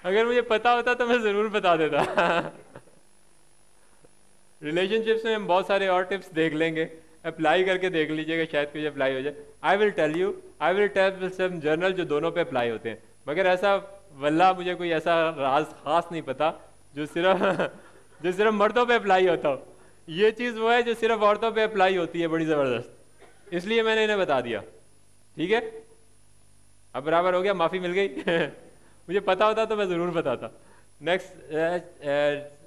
अगर मुझे पता होता तो मैं ज़रूर बता देता। रिलेशनशिप्स में हम बहुत सारे और टिप्स देख लेंगे, अप्लाई करके देख लीजिएगा, शायद कुछ अप्लाई हो जाए। I will tell some journal जो दोनों पे अप्लाई होते हैं, मगर ऐसा वल्लाह मुझे कोई ऐसा राज खास नहीं पता जो सिर्फ जो सिर्फ मर्दों पे अप्लाई होता हो। ये चीज़ वो है जो सिर्फ औरतों पे अप्लाई होती है, बड़ी ज़बरदस्त, इसलिए मैंने इन्हें बता दिया। ठीक है, अब बराबर हो गया, माफ़ी मिल गई। मुझे पता होता तो मैं ज़रूर बताता। नेक्स्ट,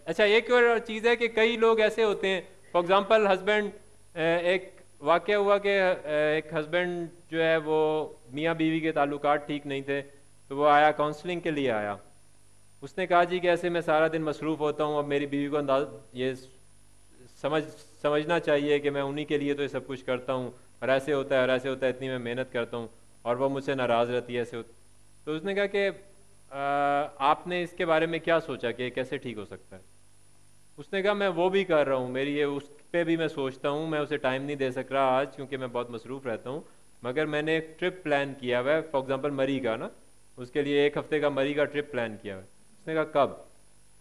अच्छा एक और चीज़ है कि कई लोग ऐसे होते हैं, फॉर एग्जांपल हस्बैंड, एक वाक़या हुआ कि एक हस्बैंड जो है वो मियाँ बीवी के ताल्लुकात ठीक नहीं थे, तो वो आया, काउंसलिंग के लिए आया। उसने कहा जी कि ऐसे मैं सारा दिन मसरूफ़ होता हूँ, अब मेरी बीवी को अंदाज ये समझना चाहिए कि मैं उन्हीं के लिए तो ये सब कुछ करता हूँ, और ऐसे होता है और ऐसे होता है, इतनी मैं मेहनत करता हूँ और वो मुझसे नाराज़ रहती है, ऐसे होता। तो उसने कहा कि आपने इसके बारे में क्या सोचा कि कैसे ठीक हो सकता है। उसने कहा मैं वो भी कर रहा हूँ, मेरी ये उस पे भी मैं सोचता हूँ, मैं उसे टाइम नहीं दे सक रहा आज क्योंकि मैं बहुत मसरूफ़ रहता हूँ, मगर मैंने एक ट्रिप प्लान किया हुआ है, फॉर एग्जांपल मरी का ना, उसके लिए 1 हफ्ते का मरी का ट्रिप प्लान किया हुआ है। उसने कहा कब?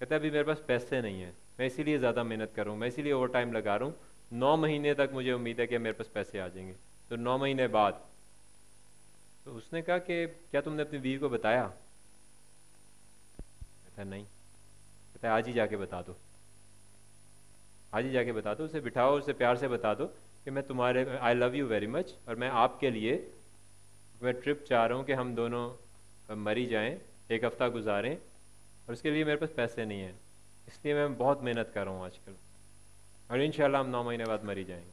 कहता है अभी मेरे पास पैसे नहीं है, मैं इसीलिए ज़्यादा मेहनत कर रहा हूँ, मैं इसीलिए ओवर टाइम लगा रहा हूँ, 9 महीने तक मुझे उम्मीद है कि मेरे पास पैसे आ जाएंगे। तो 9 महीने बाद, तो उसने कहा कि क्या तुमने अपनी बीवी को बताया? कहता है नहीं। कहता है आज ही जाके बता दो, आज ही जाके बता दो, उसे बिठाओ, उसे प्यार से बता दो कि मैं तुम्हारे, I love you very much, और मैं आपके लिए मैं ट्रिप चाह रहा हूँ कि हम दोनों मरी जाएं, 1 हफ्ता गुजारें, और उसके लिए मेरे पास पैसे नहीं हैं, इसलिए मैं बहुत मेहनत कर रहा हूँ आजकल, और इंशाल्लाह हम 9 महीने बाद मरी जाएंगे।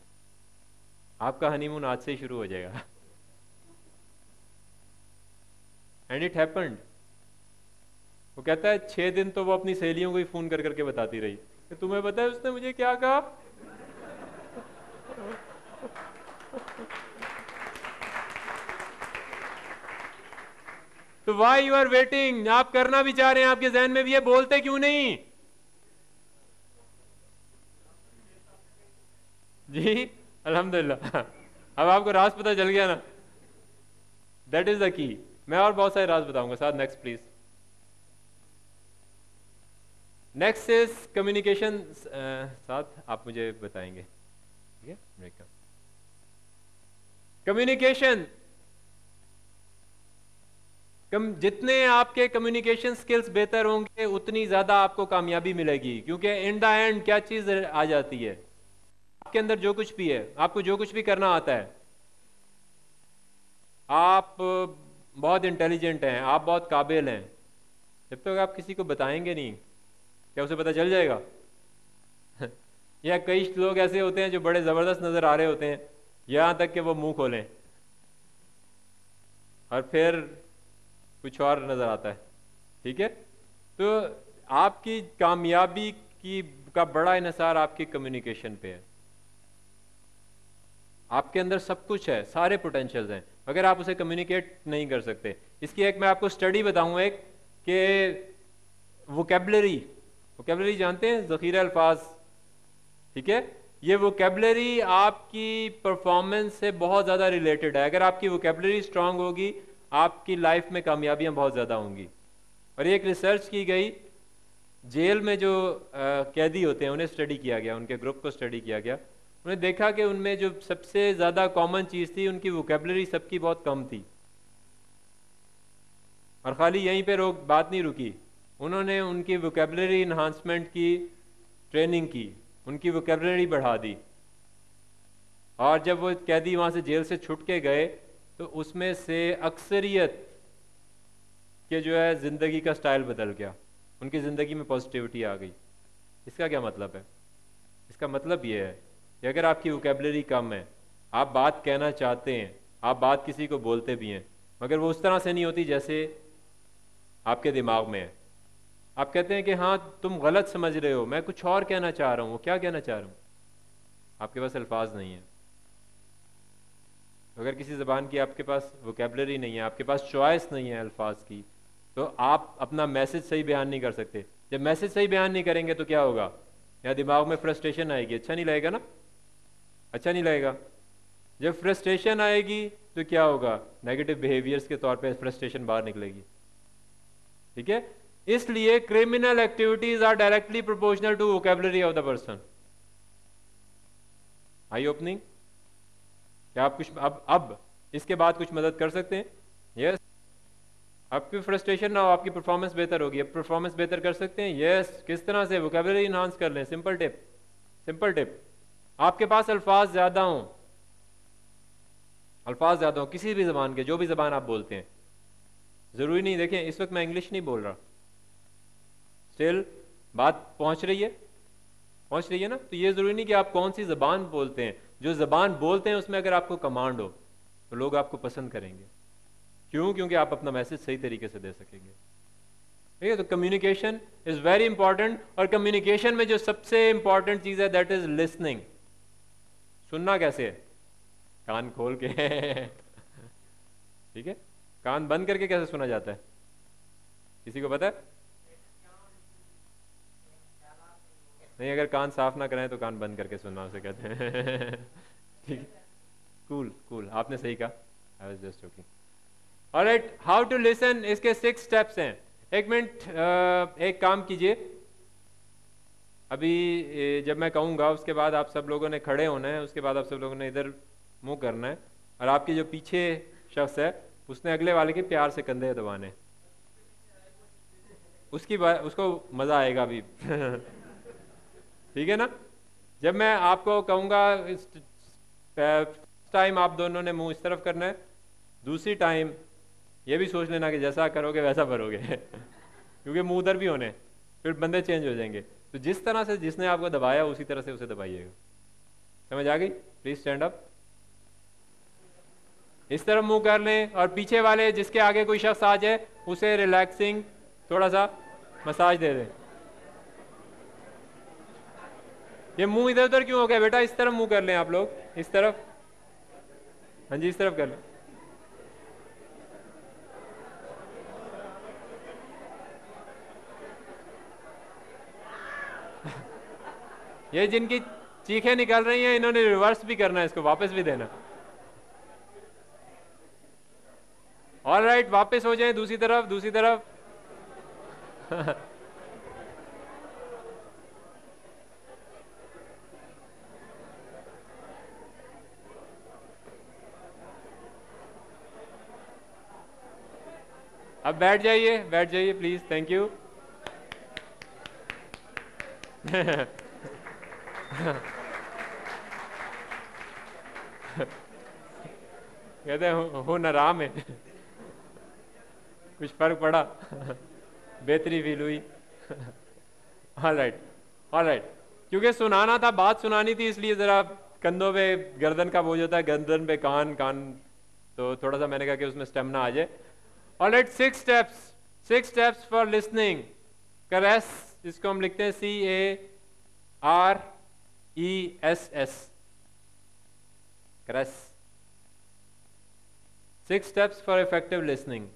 आपका हनीमून आज से ही शुरू हो जाएगा। And it happened. वो कहता है 6 दिन तो वो अपनी सहेलियों को ही फ़ोन कर करके बताती रही कि तुम्हें पता है उसने मुझे क्या कहा। तो वाई यू आर वेटिंग, आप करना भी चाह रहे हैं, आपके जहन में भी है, बोलते क्यों नहीं? जी, अल्हम्दुलिल्लाह। अब आपको राज पता चल गया ना, दैट इज द की। मैं और बहुत सारे राज बताऊंगा साथ। Next please. Next is communication. साथ आप मुझे बताएंगे, ठीक है? ब्रेक। कम्युनिकेशन, जितने आपके कम्युनिकेशन स्किल्स बेहतर होंगे उतनी ज्यादा आपको कामयाबी मिलेगी, क्योंकि इन द एंड क्या चीज आ जाती है, आपके अंदर जो कुछ भी है, आपको जो कुछ भी करना आता है, आप बहुत इंटेलिजेंट हैं, आप बहुत काबिल हैं, जब तक आप किसी को बताएंगे नहीं, क्या उसे पता चल जाएगा? या कई लोग ऐसे होते हैं जो बड़े ज़बरदस्त नज़र आ रहे होते हैं, यहाँ तक कि वो मुंह खोलें और फिर कुछ और नज़र आता है। ठीक है, तो आपकी कामयाबी की का बड़ा इन्हिसार आपकी कम्युनिकेशन पे है। आपके अंदर सब कुछ है, सारे पोटेंशियल्स हैं, अगर आप उसे कम्युनिकेट नहीं कर सकते। इसकी एक मैं आपको स्टडी बताऊँ, एक कि वोकेबलरी, वोकेबलरी जानते हैं, ज़ख़ीरा अल्फाज, ठीक है? ये वोकेबलरी आपकी परफॉर्मेंस से बहुत ज़्यादा रिलेटेड है। अगर आपकी वोकेबलरी स्ट्रांग होगी, आपकी लाइफ में कामयाबियां बहुत ज़्यादा होंगी। और एक रिसर्च की गई, जेल में जो कैदी होते हैं उन्हें स्टडी किया गया, उनके ग्रुप को स्टडी किया गया, उन्हें देखा कि उनमें जो सबसे ज़्यादा कॉमन चीज़ थी, उनकी वोकेबलरी सबकी बहुत कम थी। और ख़ाली यहीं पे बात नहीं रुकी, उन्होंने उनकी वोकेबलरी इन्हांसमेंट की ट्रेनिंग की, उनकी वोकेबलरी बढ़ा दी। और जब वो कैदी वहाँ से जेल से छुट के गए तो उसमें से अक्सरियत के जो है ज़िंदगी का स्टाइल बदल गया, उनकी ज़िंदगी में पॉजिटिविटी आ गई। इसका क्या मतलब है? इसका मतलब ये है कि अगर आपकी वोकेबलरी कम है, आप बात कहना चाहते हैं, आप बात किसी को बोलते भी हैं, मगर वो उस तरह से नहीं होती जैसे आपके दिमाग में है। आप कहते हैं कि हाँ तुम गलत समझ रहे हो, मैं कुछ और कहना चाह रहा हूँ, वो क्या कहना चाह रहा हूँ, आपके पास अल्फाज नहीं है। अगर किसी ज़बान की आपके पास वोकेबलरी नहीं है, आपके पास चॉइस नहीं है अल्फाज की, तो आप अपना मैसेज सही बयान नहीं कर सकते। जब मैसेज सही बयान नहीं करेंगे तो क्या होगा? या दिमाग में फ्रस्ट्रेशन आएगी, अच्छा नहीं लगेगा ना, अच्छा नहीं लगेगा। जब फ्रस्ट्रेशन आएगी तो क्या होगा? नेगेटिव बिहेवियर्स के तौर पे फ्रस्ट्रेशन बाहर निकलेगी। ठीक है, इसलिए criminal activities are directly proportional to vocabulary of the person. I opening, क्या आप कुछ अब इसके बाद कुछ मदद कर सकते हैं? यस। आपकी फ्रस्ट्रेशन ना हो, आपकी परफॉर्मेंस बेहतर होगी। अब परफॉर्मेंस बेहतर कर सकते हैं? यस। किस तरह से? वोकेबलरी इनहांस कर लें। Simple tip, simple tip. आपके पास अल्फाज ज्यादा हों, अल्फाज ज्यादा हों किसी भी जबान के, जो भी जबान आप बोलते हैं, जरूरी नहीं। देखें इस वक्त मैं इंग्लिश नहीं बोल रहा, स्टिल बात पहुंच रही है, पहुंच रही है ना? तो ये जरूरी नहीं कि आप कौन सी जबान बोलते हैं, जो जबान बोलते हैं उसमें अगर आपको कमांड हो तो लोग आपको पसंद करेंगे। क्यों? क्योंकि आप अपना मैसेज सही तरीके से दे सकेंगे। ठीक है? तो कम्युनिकेशन इज वेरी इंपॉर्टेंट, और कम्युनिकेशन में जो सबसे इंपॉर्टेंट चीज है दैट इज लिसनिंग। सुनना कैसे है? कान खोल के ठीक है? कान बंद करके कैसे सुना जाता है? किसी को पता है? नहीं, अगर कान साफ ना कराएं तो कान बंद करके सुनना उसे कहते हैं ठीक है? कूल कूल, आपने सही कहा। I was just joking. Alright, how to listen, इसके 6 स्टेप्स हैं। एक मिनट, एक काम कीजिए, अभी जब मैं कहूँगा उसके बाद आप सब लोगों ने खड़े होना है, उसके बाद आप सब लोगों ने इधर मुंह करना है, और आपके जो पीछे शख्स है उसने अगले वाले के प्यार से कंधे दबाने, उसको मज़ा आएगा अभी ठीक है ना? जब मैं आपको कहूँगा इस टाइम आप दोनों ने मुंह इस तरफ करना है, दूसरी टाइम ये भी सोच लेना कि जैसा करोगे वैसा भरोगे क्योंकि मुंह उधर भी होने, फिर बंदे चेंज हो जाएंगे। तो जिस तरह से जिसने आपको दबाया उसी तरह से उसे दबाइएगा। समझ आ गई? Please stand up. इस तरफ मुंह कर लें, और पीछे वाले जिसके आगे कोई शख्स आ जाए उसे रिलैक्सिंग थोड़ा सा मसाज दे दें। ये मुंह इधर उधर क्यों हो गया बेटा? इस तरफ मुंह कर लें आप लोग, इस तरफ। हाँ जी, इस तरफ कर लें। ये जिनकी चीखें निकल रही हैं इन्होंने रिवर्स भी करना है, इसको वापस भी देना। ऑलराइट, वापस हो जाए दूसरी तरफ, दूसरी तरफ अब बैठ जाइए, बैठ जाइए प्लीज, थैंक यू कहते हैं हो नाराम है कुछ फर्क पड़ा बेहतरी फील हुई ऑलराइट, ऑलराइट। क्योंकि सुनाना था, बात सुनानी थी, इसलिए जरा कंधों पे गर्दन का बोझ होता है, गर्दन पे कान, कान, तो थोड़ा सा मैंने कहा कि उसमें स्टेमिना आ जाए। Alright, 6 steps, 6 steps for listening. करेस, जिसको हम लिखते हैं CARESS, करेस। 6 स्टेप्स फॉर इफेक्टिव लिसनिंग।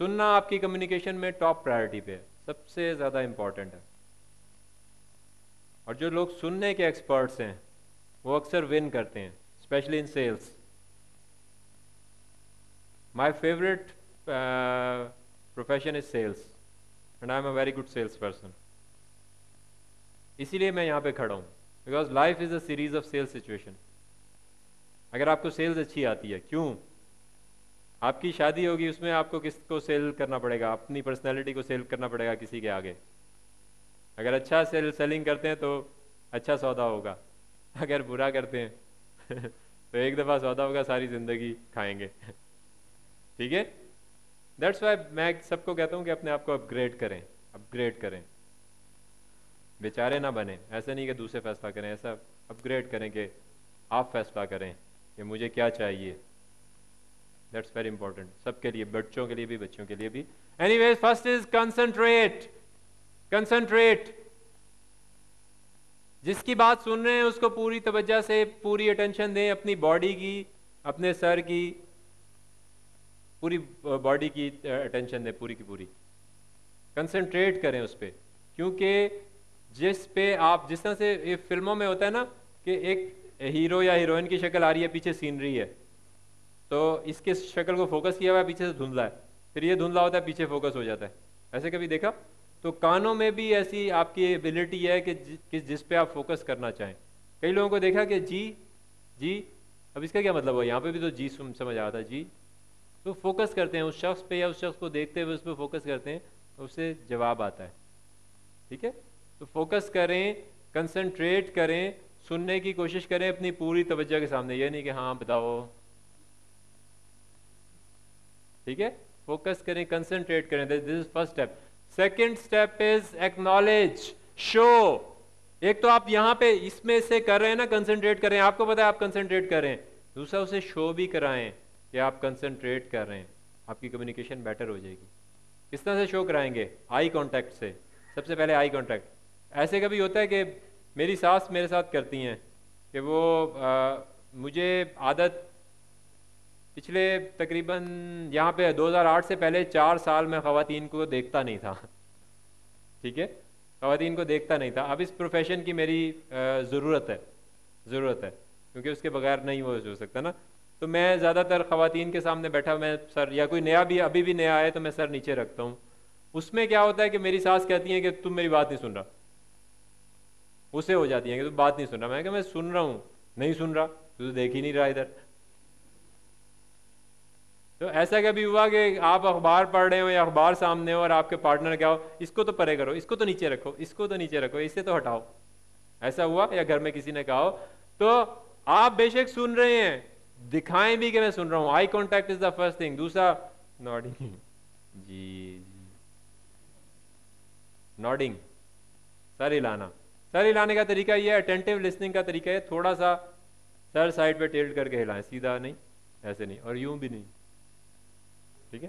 सुनना आपकी कम्युनिकेशन में टॉप प्रायोरिटी पे है, सबसे ज्यादा इंपॉर्टेंट है। और जो लोग सुनने के एक्सपर्ट्स हैं वो अक्सर विन करते हैं, specially in sales. My favourite profession is sales and I am a very good sales person. इसीलिए मैं यहाँ पे खड़ा हूँ, because life is a series of sales situation. अगर आपको सेल्स अच्छी आती है, क्यों? आपकी शादी होगी, उसमें आपको किसको सेल करना पड़ेगा? अपनी पर्सनैलिटी को सेल करना पड़ेगा किसी के आगे। अगर अच्छा सेलिंग करते हैं तो अच्छा सौदा होगा, अगर बुरा करते हैं तो एक दफ़ा सौदा होगा, सारी ज़िंदगी खाएंगे ठीक है? दैट्स वाई मैं सबको कहता हूँ कि अपने आप को अपग्रेड करें, अपग्रेड करें, बेचारे ना बने। ऐसा नहीं कि दूसरे फैसला करें, ऐसा अपग्रेड करें कि आप फैसला करें कि मुझे क्या चाहिए। दैट्स वेरी इंपॉर्टेंट, सबके लिए, बच्चों के लिए भी, बच्चों के लिए भी। Anyways, first is concentrate. Concentrate, जिसकी बात सुन रहे हैं उसको पूरी तवज्जो से, पूरी अटेंशन दें, अपनी बॉडी की, अपने सर की, पूरी बॉडी की अटेंशन दें, पूरी की पूरी। कंसंट्रेट करें उस पर, क्योंकि जिस पे आप, जिस तरह से फिल्मों में होता है ना कि एक हीरो या हीरोइन की शक्ल आ रही है, पीछे सीनरी है, तो इसके शक्ल को फोकस किया हुआ है, पीछे से धुंधला है, फिर ये धुंधला होता है, पीछे फोकस हो जाता है। ऐसे कभी देखा? तो कानों में भी ऐसी आपकी एबिलिटी है कि जिस पे आप फोकस करना चाहें। कई लोगों को देखा कि जी जी, अब इसका क्या मतलब है? यहाँ पे भी तो जी समझ आता है जी, तो फोकस करते हैं उस शख्स पे या उस शख्स को देखते हुए उस पर फोकस करते हैं, तो उससे जवाब आता है। ठीक है, तो फोकस करें, कंसंट्रेट करें, सुनने की कोशिश करें अपनी पूरी तवज्जो के सामने, ये नहीं कि हाँ बताओ। ठीक है, फोकस करें, कंसंट्रेट करें, this is first step. Second step is acknowledge, show. एक तो आप यहाँ पे इसमें से कर रहे हैं ना, कंसंट्रेट करें, आपको पता है आप कंसंट्रेट करें, दूसरा उसे शो भी कराएं कि आप कंसंट्रेट कर रहे हैं, आपकी कम्युनिकेशन बेटर हो जाएगी। किस तरह से शो कराएंगे? आई कांटेक्ट से। सबसे पहले आई कांटेक्ट। ऐसे कभी होता है कि मेरी सास मेरे साथ करती हैं कि वो मुझे आदत पिछले तकरीबन यहाँ पे 2008 से पहले 4 साल में ख़वातीन को देखता नहीं था। ठीक है, ख़वातीन को देखता नहीं था। अब इस प्रोफेशन की मेरी ज़रूरत है क्योंकि उसके बगैर नहीं वो हो सकता ना। तो मैं ज़्यादातर ख़वातीन के सामने बैठा, मैं सर, या कोई नया भी अभी भी नया आए तो मैं सर नीचे रखता हूँ। उसमें क्या होता है कि मेरी सास कहती है कि तुम मेरी बात नहीं सुन रहा, उसे हो जाती है कि तुम बात नहीं सुन रहा। मैं कहा मैं सुन रहा हूँ, नहीं सुन रहा, तू तो देख ही नहीं रहा इधर। तो ऐसा कभी हुआ कि आप अखबार पढ़ रहे हो या अखबार सामने हो और आपके पार्टनर क्या हो, इसको तो परे करो, इसको तो नीचे रखो, इसको तो नीचे रखो, इससे तो हटाओ। ऐसा हुआ? या घर में किसी ने कहा हो? तो आप बेशक सुन रहे हैं, दिखाएं भी कि मैं सुन रहा हूं। Eye contact is the first thing. दूसरा नॉडिंग, जी, नॉडिंग, सर हिलाना। सर हिलाने का तरीका ये है, अटेंटिव लिसनिंग का तरीका है, थोड़ा सा सर साइड पे टिल्ट करके हिलाएं, सीधा नहीं, ऐसे नहीं, और यूं भी नहीं। ठीक है,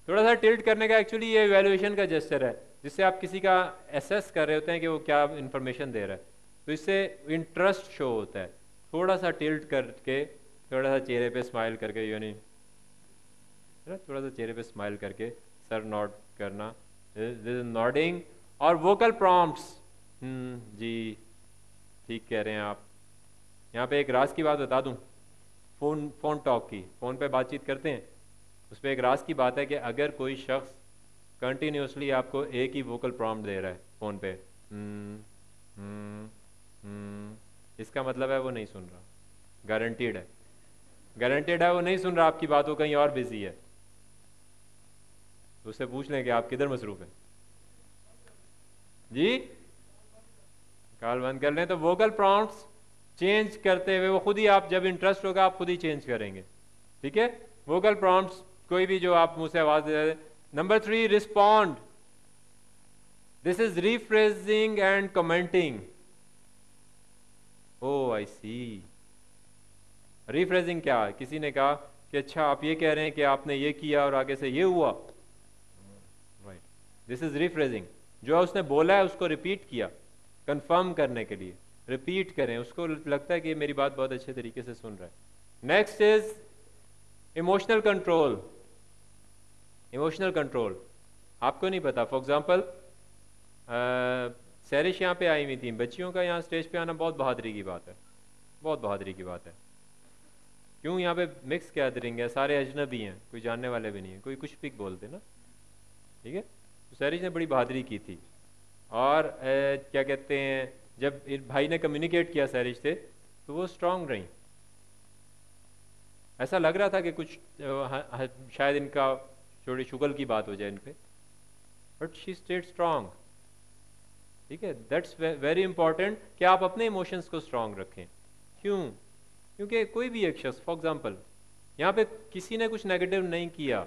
थोड़ा सा टिल्ट करने का एक्चुअली ये इवैल्यूएशन का जेस्चर है, जिससे आप किसी का एसेस कर रहे होते हैं कि वो क्या इंफॉर्मेशन दे रहा है, तो इससे इंटरेस्ट शो होता है। थोड़ा सा टिल्ट करके, थोड़ा सा चेहरे पे स्माइल करके, यानी थोड़ा सा चेहरे पे स्माइल करके सर नॉड करना, दिस इज नॉडिंग। और वोकल प्रॉम्प्ट्स, जी, ठीक कह रहे हैं आप। यहाँ पे एक राज की बात बता दूं, फोन टॉक की, फ़ोन पे बातचीत करते हैं, उस पर एक राज की बात है कि अगर कोई शख्स कंटिन्यूसली आपको एक ही वोकल प्रॉम्प्ट दे रहा है फ़ोन पे, इसका मतलब है वो नहीं सुन रहा, गारंटीड है, गारंटीड है वो नहीं सुन रहा आपकी बातों, कहीं और बिजी है। तो उससे पूछ लें कि आप किधर मसरूफ हैं जी, कॉल बंद कर लें। तो वोकल प्रॉम्प्ट्स चेंज करते हुए, वो खुद ही, आप जब इंटरेस्ट होगा आप खुद ही चेंज करेंगे। ठीक है, वोकल प्रॉम्प्ट्स कोई भी जो आप मुंह से आवाज दे रहे। Number 3, respond. This is rephrasing and commenting. Oh I see. Rephrasing क्या है? किसी ने कहा कि अच्छा आप ये कह रहे हैं कि आपने ये किया और आगे से ये हुआ, राइट, दिस इज रीफ्रेजिंग। जो उसने बोला है उसको रिपीट किया, कंफर्म करने के लिए रिपीट करें, उसको लगता है कि मेरी बात बहुत अच्छे तरीके से सुन रहा है। Next is emotional control. Emotional control आपको नहीं पता। फॉर एग्जांपल, सैरिश यहाँ पे आई हुई थी, बच्चियों का यहाँ स्टेज पे आना बहुत बहादुरी की बात है, बहुत बहादुरी की बात है। क्यों? यहाँ पे मिक्स गैदरिंग है, सारे अजनबी हैं, कोई जानने वाले भी नहीं है, कोई कुछ भी बोलते ना। ठीक है, तो सैरिश ने बड़ी बहादुरी की थी। और क्या कहते हैं, जब भाई ने कम्युनिकेट किया सैरिश से, तो वो स्ट्रांग रही। ऐसा लग रहा था कि कुछ शायद इनका थोड़ी शुगल की बात हो जाए इन पे, बट शी स्टेड स्ट्रांग। ठीक है, दैट्स वेरी इंपॉर्टेंट कि आप अपने इमोशंस को स्ट्रांग रखें। क्यों? क्योंकि कोई भी एक शख्स, फॉर एग्जांपल यहाँ पे किसी ने कुछ नेगेटिव नहीं किया,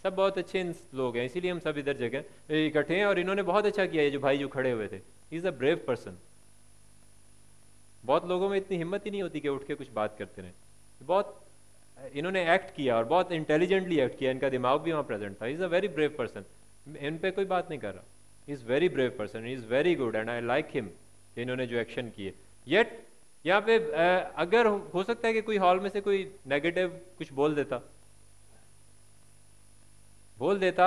सब बहुत अच्छे लोग हैं, इसीलिए हम सब इधर जगह इकट्ठे हैं, और इन्होंने बहुत अच्छा किया। ये जो भाई जो खड़े हुए थे, he is a brave person. बहुत लोगों में इतनी हिम्मत ही नहीं होती कि उठ के कुछ बात करते रहें। बहुत इन्होंने एक्ट किया और बहुत इंटेलिजेंटली एक्ट किया, इनका दिमाग भी वहाँ प्रेजेंट था। Is a very brave person, इन पे कोई बात नहीं कर रहा। Is very brave person, is very good and I like him, इन्होंने जो एक्शन किए। येट यहाँ पे अगर हो सकता है कि कोई हॉल में से कोई नेगेटिव कुछ बोल देता,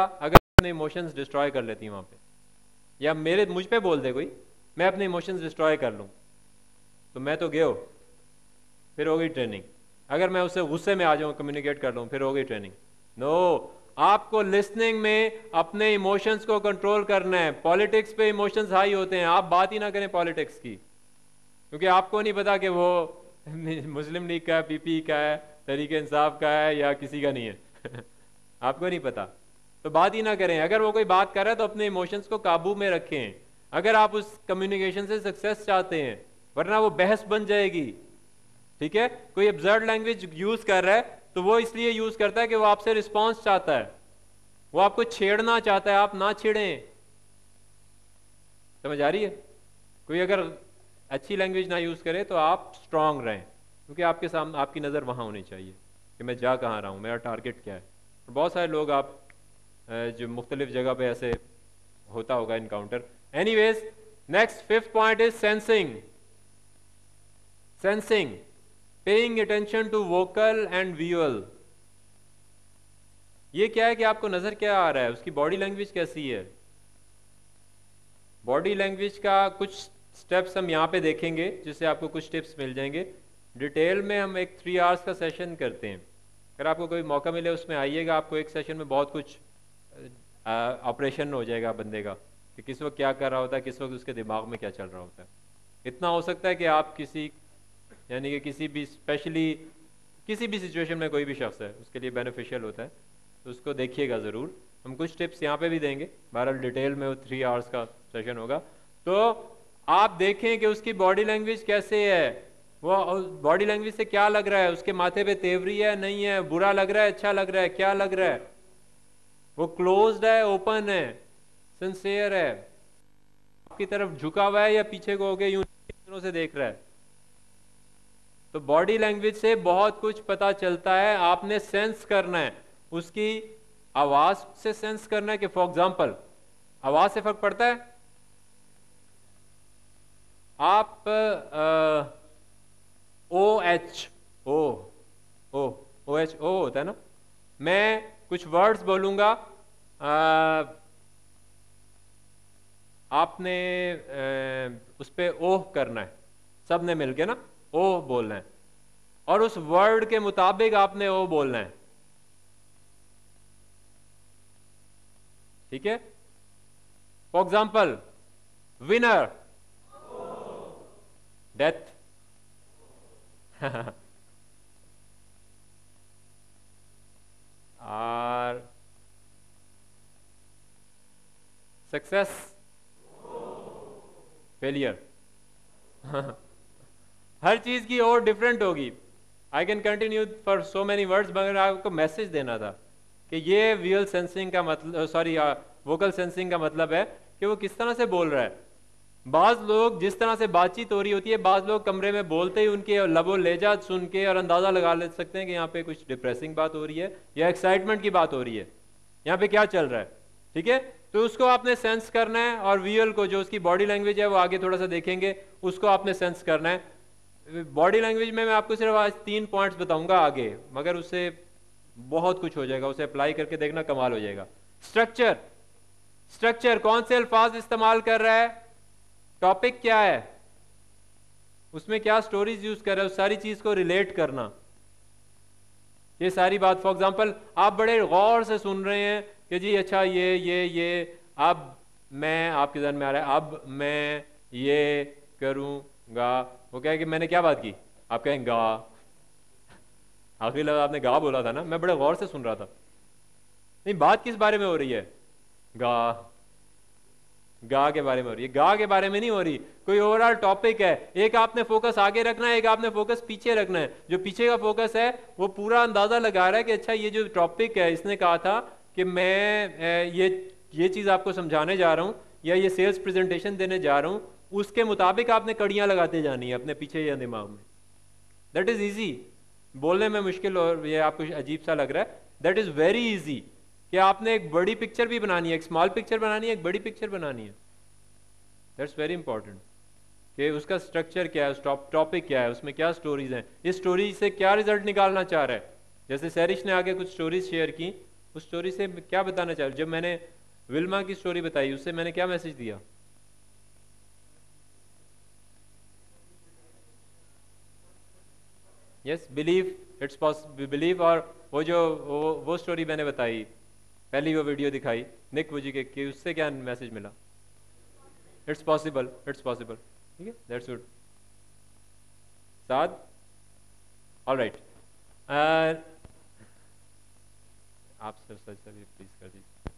अगर अपने इमोशंस डिस्ट्रॉय कर लेती वहाँ पे, या मुझ पे बोल दे कोई, मैं अपने इमोशंस डिस्ट्रॉय कर लूँ, तो मैं तो गया हो, फिर हो गई ट्रेनिंग। अगर मैं उससे गुस्से में आ जाऊँ, कम्युनिकेट कर लूँ, फिर हो गई ट्रेनिंग। नो, आपको लिसनिंग में अपने इमोशंस को कंट्रोल करना है। पॉलिटिक्स पे इमोशंस हाई होते हैं, आप बात ही ना करें पॉलिटिक्स की, क्योंकि आपको नहीं पता कि वो मुस्लिम लीग का है, पीपी का है, तहरीक इंसाफ का है या किसी का नहीं है आपको नहीं पता, तो बात ही ना करें। अगर वो कोई बात कर रहा है तो अपने इमोशंस को काबू में रखें, अगर आप उस कम्युनिकेशन से सक्सेस चाहते हैं, वरना वो बहस बन जाएगी। ठीक है, कोई अब्सर्ड लैंग्वेज यूज कर रहा है तो वो इसलिए यूज करता है कि वो आपसे रिस्पॉन्स चाहता है, वो आपको छेड़ना चाहता है, आप ना छेड़ें। समझ आ रही है? कोई अगर अच्छी लैंग्वेज ना यूज करे तो आप स्ट्रांग रहें, क्योंकि आपके सामने आपकी नज़र वहाँ होनी चाहिए कि मैं जा कहाँ रहा हूँ, मेरा टारगेट क्या है। और बहुत सारे लोग आप जो मुख्तलिफ जगह पे ऐसे होता होगा encounter. Anyways, next fifth point is sensing. Sensing, paying attention to vocal and visual. ये क्या है कि आपको नजर क्या आ रहा है, उसकी बॉडी लैंग्वेज कैसी है। बॉडी लैंग्वेज का कुछ स्टेप्स हम यहाँ पे देखेंगे, जिससे आपको कुछ टिप्स मिल जाएंगे। डिटेल में हम एक 3 आवर्स का सेशन करते हैं, अगर आपको कोई मौका मिले उसमें आइएगा। आपको एक सेशन में बहुत कुछ ऑपरेशन हो जाएगा बंदे का, कि किस वक्त क्या कर रहा होता है, किस वक्त उसके दिमाग में क्या चल रहा होता है। इतना हो सकता है कि आप किसी, यानी कि किसी भी, स्पेशली किसी भी सिचुएशन में कोई भी शख्स है उसके लिए बेनिफिशियल होता है, तो उसको देखिएगा ज़रूर। हम कुछ टिप्स यहाँ पे भी देंगे, बहरहाल डिटेल में वो 3 आवर्स का सेशन होगा। तो आप देखें कि उसकी बॉडी लैंग्वेज कैसे है, वो बॉडी लैंग्वेज से क्या लग रहा है, उसके माथे पे तेवरी है नहीं है, बुरा लग रहा है, अच्छा लग रहा है, क्या लग रहा है, वो क्लोज्ड है, ओपन है, सिंसियर है, आपकी तरफ झुका हुआ है या पीछे को हो गया यूं से देख रहा है। तो बॉडी लैंग्वेज से बहुत कुछ पता चलता है, आपने सेंस करना है, उसकी आवाज से सेंस करना है। कि फॉर एग्जाम्पल, आवाज से फर्क पड़ता है। आप ओ एच ओ ओ ओ एच ओ होता है ना, मैं कुछ वर्ड्स बोलूंगा, आपने उस पर ओह करना है, सब ने मिलके ना ओह बोलना है, और उस वर्ड के मुताबिक आपने ओ बोलना है। ठीक है, फॉर एग्जाम्पल, विनर, डेथ और सक्सेस, फेलियर हर चीज की और डिफरेंट होगी। I can continue for so many words, मगर आपको मैसेज देना था कि ये विजुअल सेंसिंग का मतलब, सॉरी वोकल सेंसिंग का मतलब है कि वो किस तरह से बोल रहा है। बाज लोग जिस तरह से बातचीत हो रही होती है, बाज लोग कमरे में बोलते ही उनके लबो लेजा सुन के और अंदाजा लगा ले सकते हैं कि यहाँ पे कुछ डिप्रेसिंग बात हो रही है या एक्साइटमेंट की बात हो रही है, यहाँ पे क्या चल रहा है। ठीक है, तो उसको आपने सेंस करना है, और विजुअल को, जो उसकी बॉडी लैंग्वेज है वो आगे थोड़ा सा देखेंगे, उसको आपने सेंस करना है। बॉडी लैंग्वेज में मैं आपको सिर्फ आज 3 पॉइंट्स बताऊंगा आगे, मगर उससे बहुत कुछ हो जाएगा, उसे अप्लाई करके देखना कमाल हो जाएगा। स्ट्रक्चर, स्ट्रक्चर कौन से अल्फाज इस्तेमाल कर रहा है, टॉपिक क्या है, उसमें क्या स्टोरीज यूज कर रहा है, उस सारी चीज को रिलेट करना, ये सारी बात। फॉर एग्जाम्पल, आप बड़े गौर से सुन रहे हैं कि जी अच्छा ये अब मैं, आपके ध्यान में आ रहा है अब मैं ये करूंगा, वो क्या है कि मैंने क्या बात की, आप कहें गा, आखिर लगा आपने गा बोला था ना, मैं बड़े गौर से सुन रहा था। नहीं, बात किस बारे में हो रही है, गा, गा के बारे में हो रही है, गा के बारे में नहीं हो रही, कोई ओवरऑल टॉपिक है। एक आपने फोकस आगे रखना है, एक आपने फोकस पीछे रखना है। जो पीछे का फोकस है वो पूरा अंदाजा लगा रहा है कि अच्छा ये जो टॉपिक है, इसने कहा था कि मैं ये चीज आपको समझाने जा रहा हूं या ये सेल्स प्रेजेंटेशन देने जा रहा हूं, उसके मुताबिक आपने कड़ियां लगाते जानी है अपने पीछे या दिमाग में। दैट इज ईजी, बोलने में मुश्किल और ये आपको अजीब सा लग रहा है, दैट इज वेरी इजी, कि आपने एक बड़ी पिक्चर भी बनानी है, एक स्मॉल पिक्चर बनानी है, एक बड़ी पिक्चर बनानी है। दैट्स वेरी इंपॉर्टेंट कि उसका स्ट्रक्चर क्या है, उस टॉपिक क्या है, उसमें क्या स्टोरीज हैं, इस स्टोरी से क्या रिजल्ट निकालना चाह रहा है। जैसे सैरिश ने आगे कुछ स्टोरीज शेयर की, उस स्टोरी से क्या बताना चाह रहा है। जब मैंने विल्मा की स्टोरी बताई, उससे मैंने क्या मैसेज दिया, yes believe, it's possible believe. और वो जो वो स्टोरी मैंने बताई पहली वो वीडियो दिखाई निक वुजिक की, उससे क्या मैसेज मिला? It's possible, it's possible. ठीक है, दैट्स गुड। साद, ऑलराइट, आप सर सर प्लीज कर दीजिए,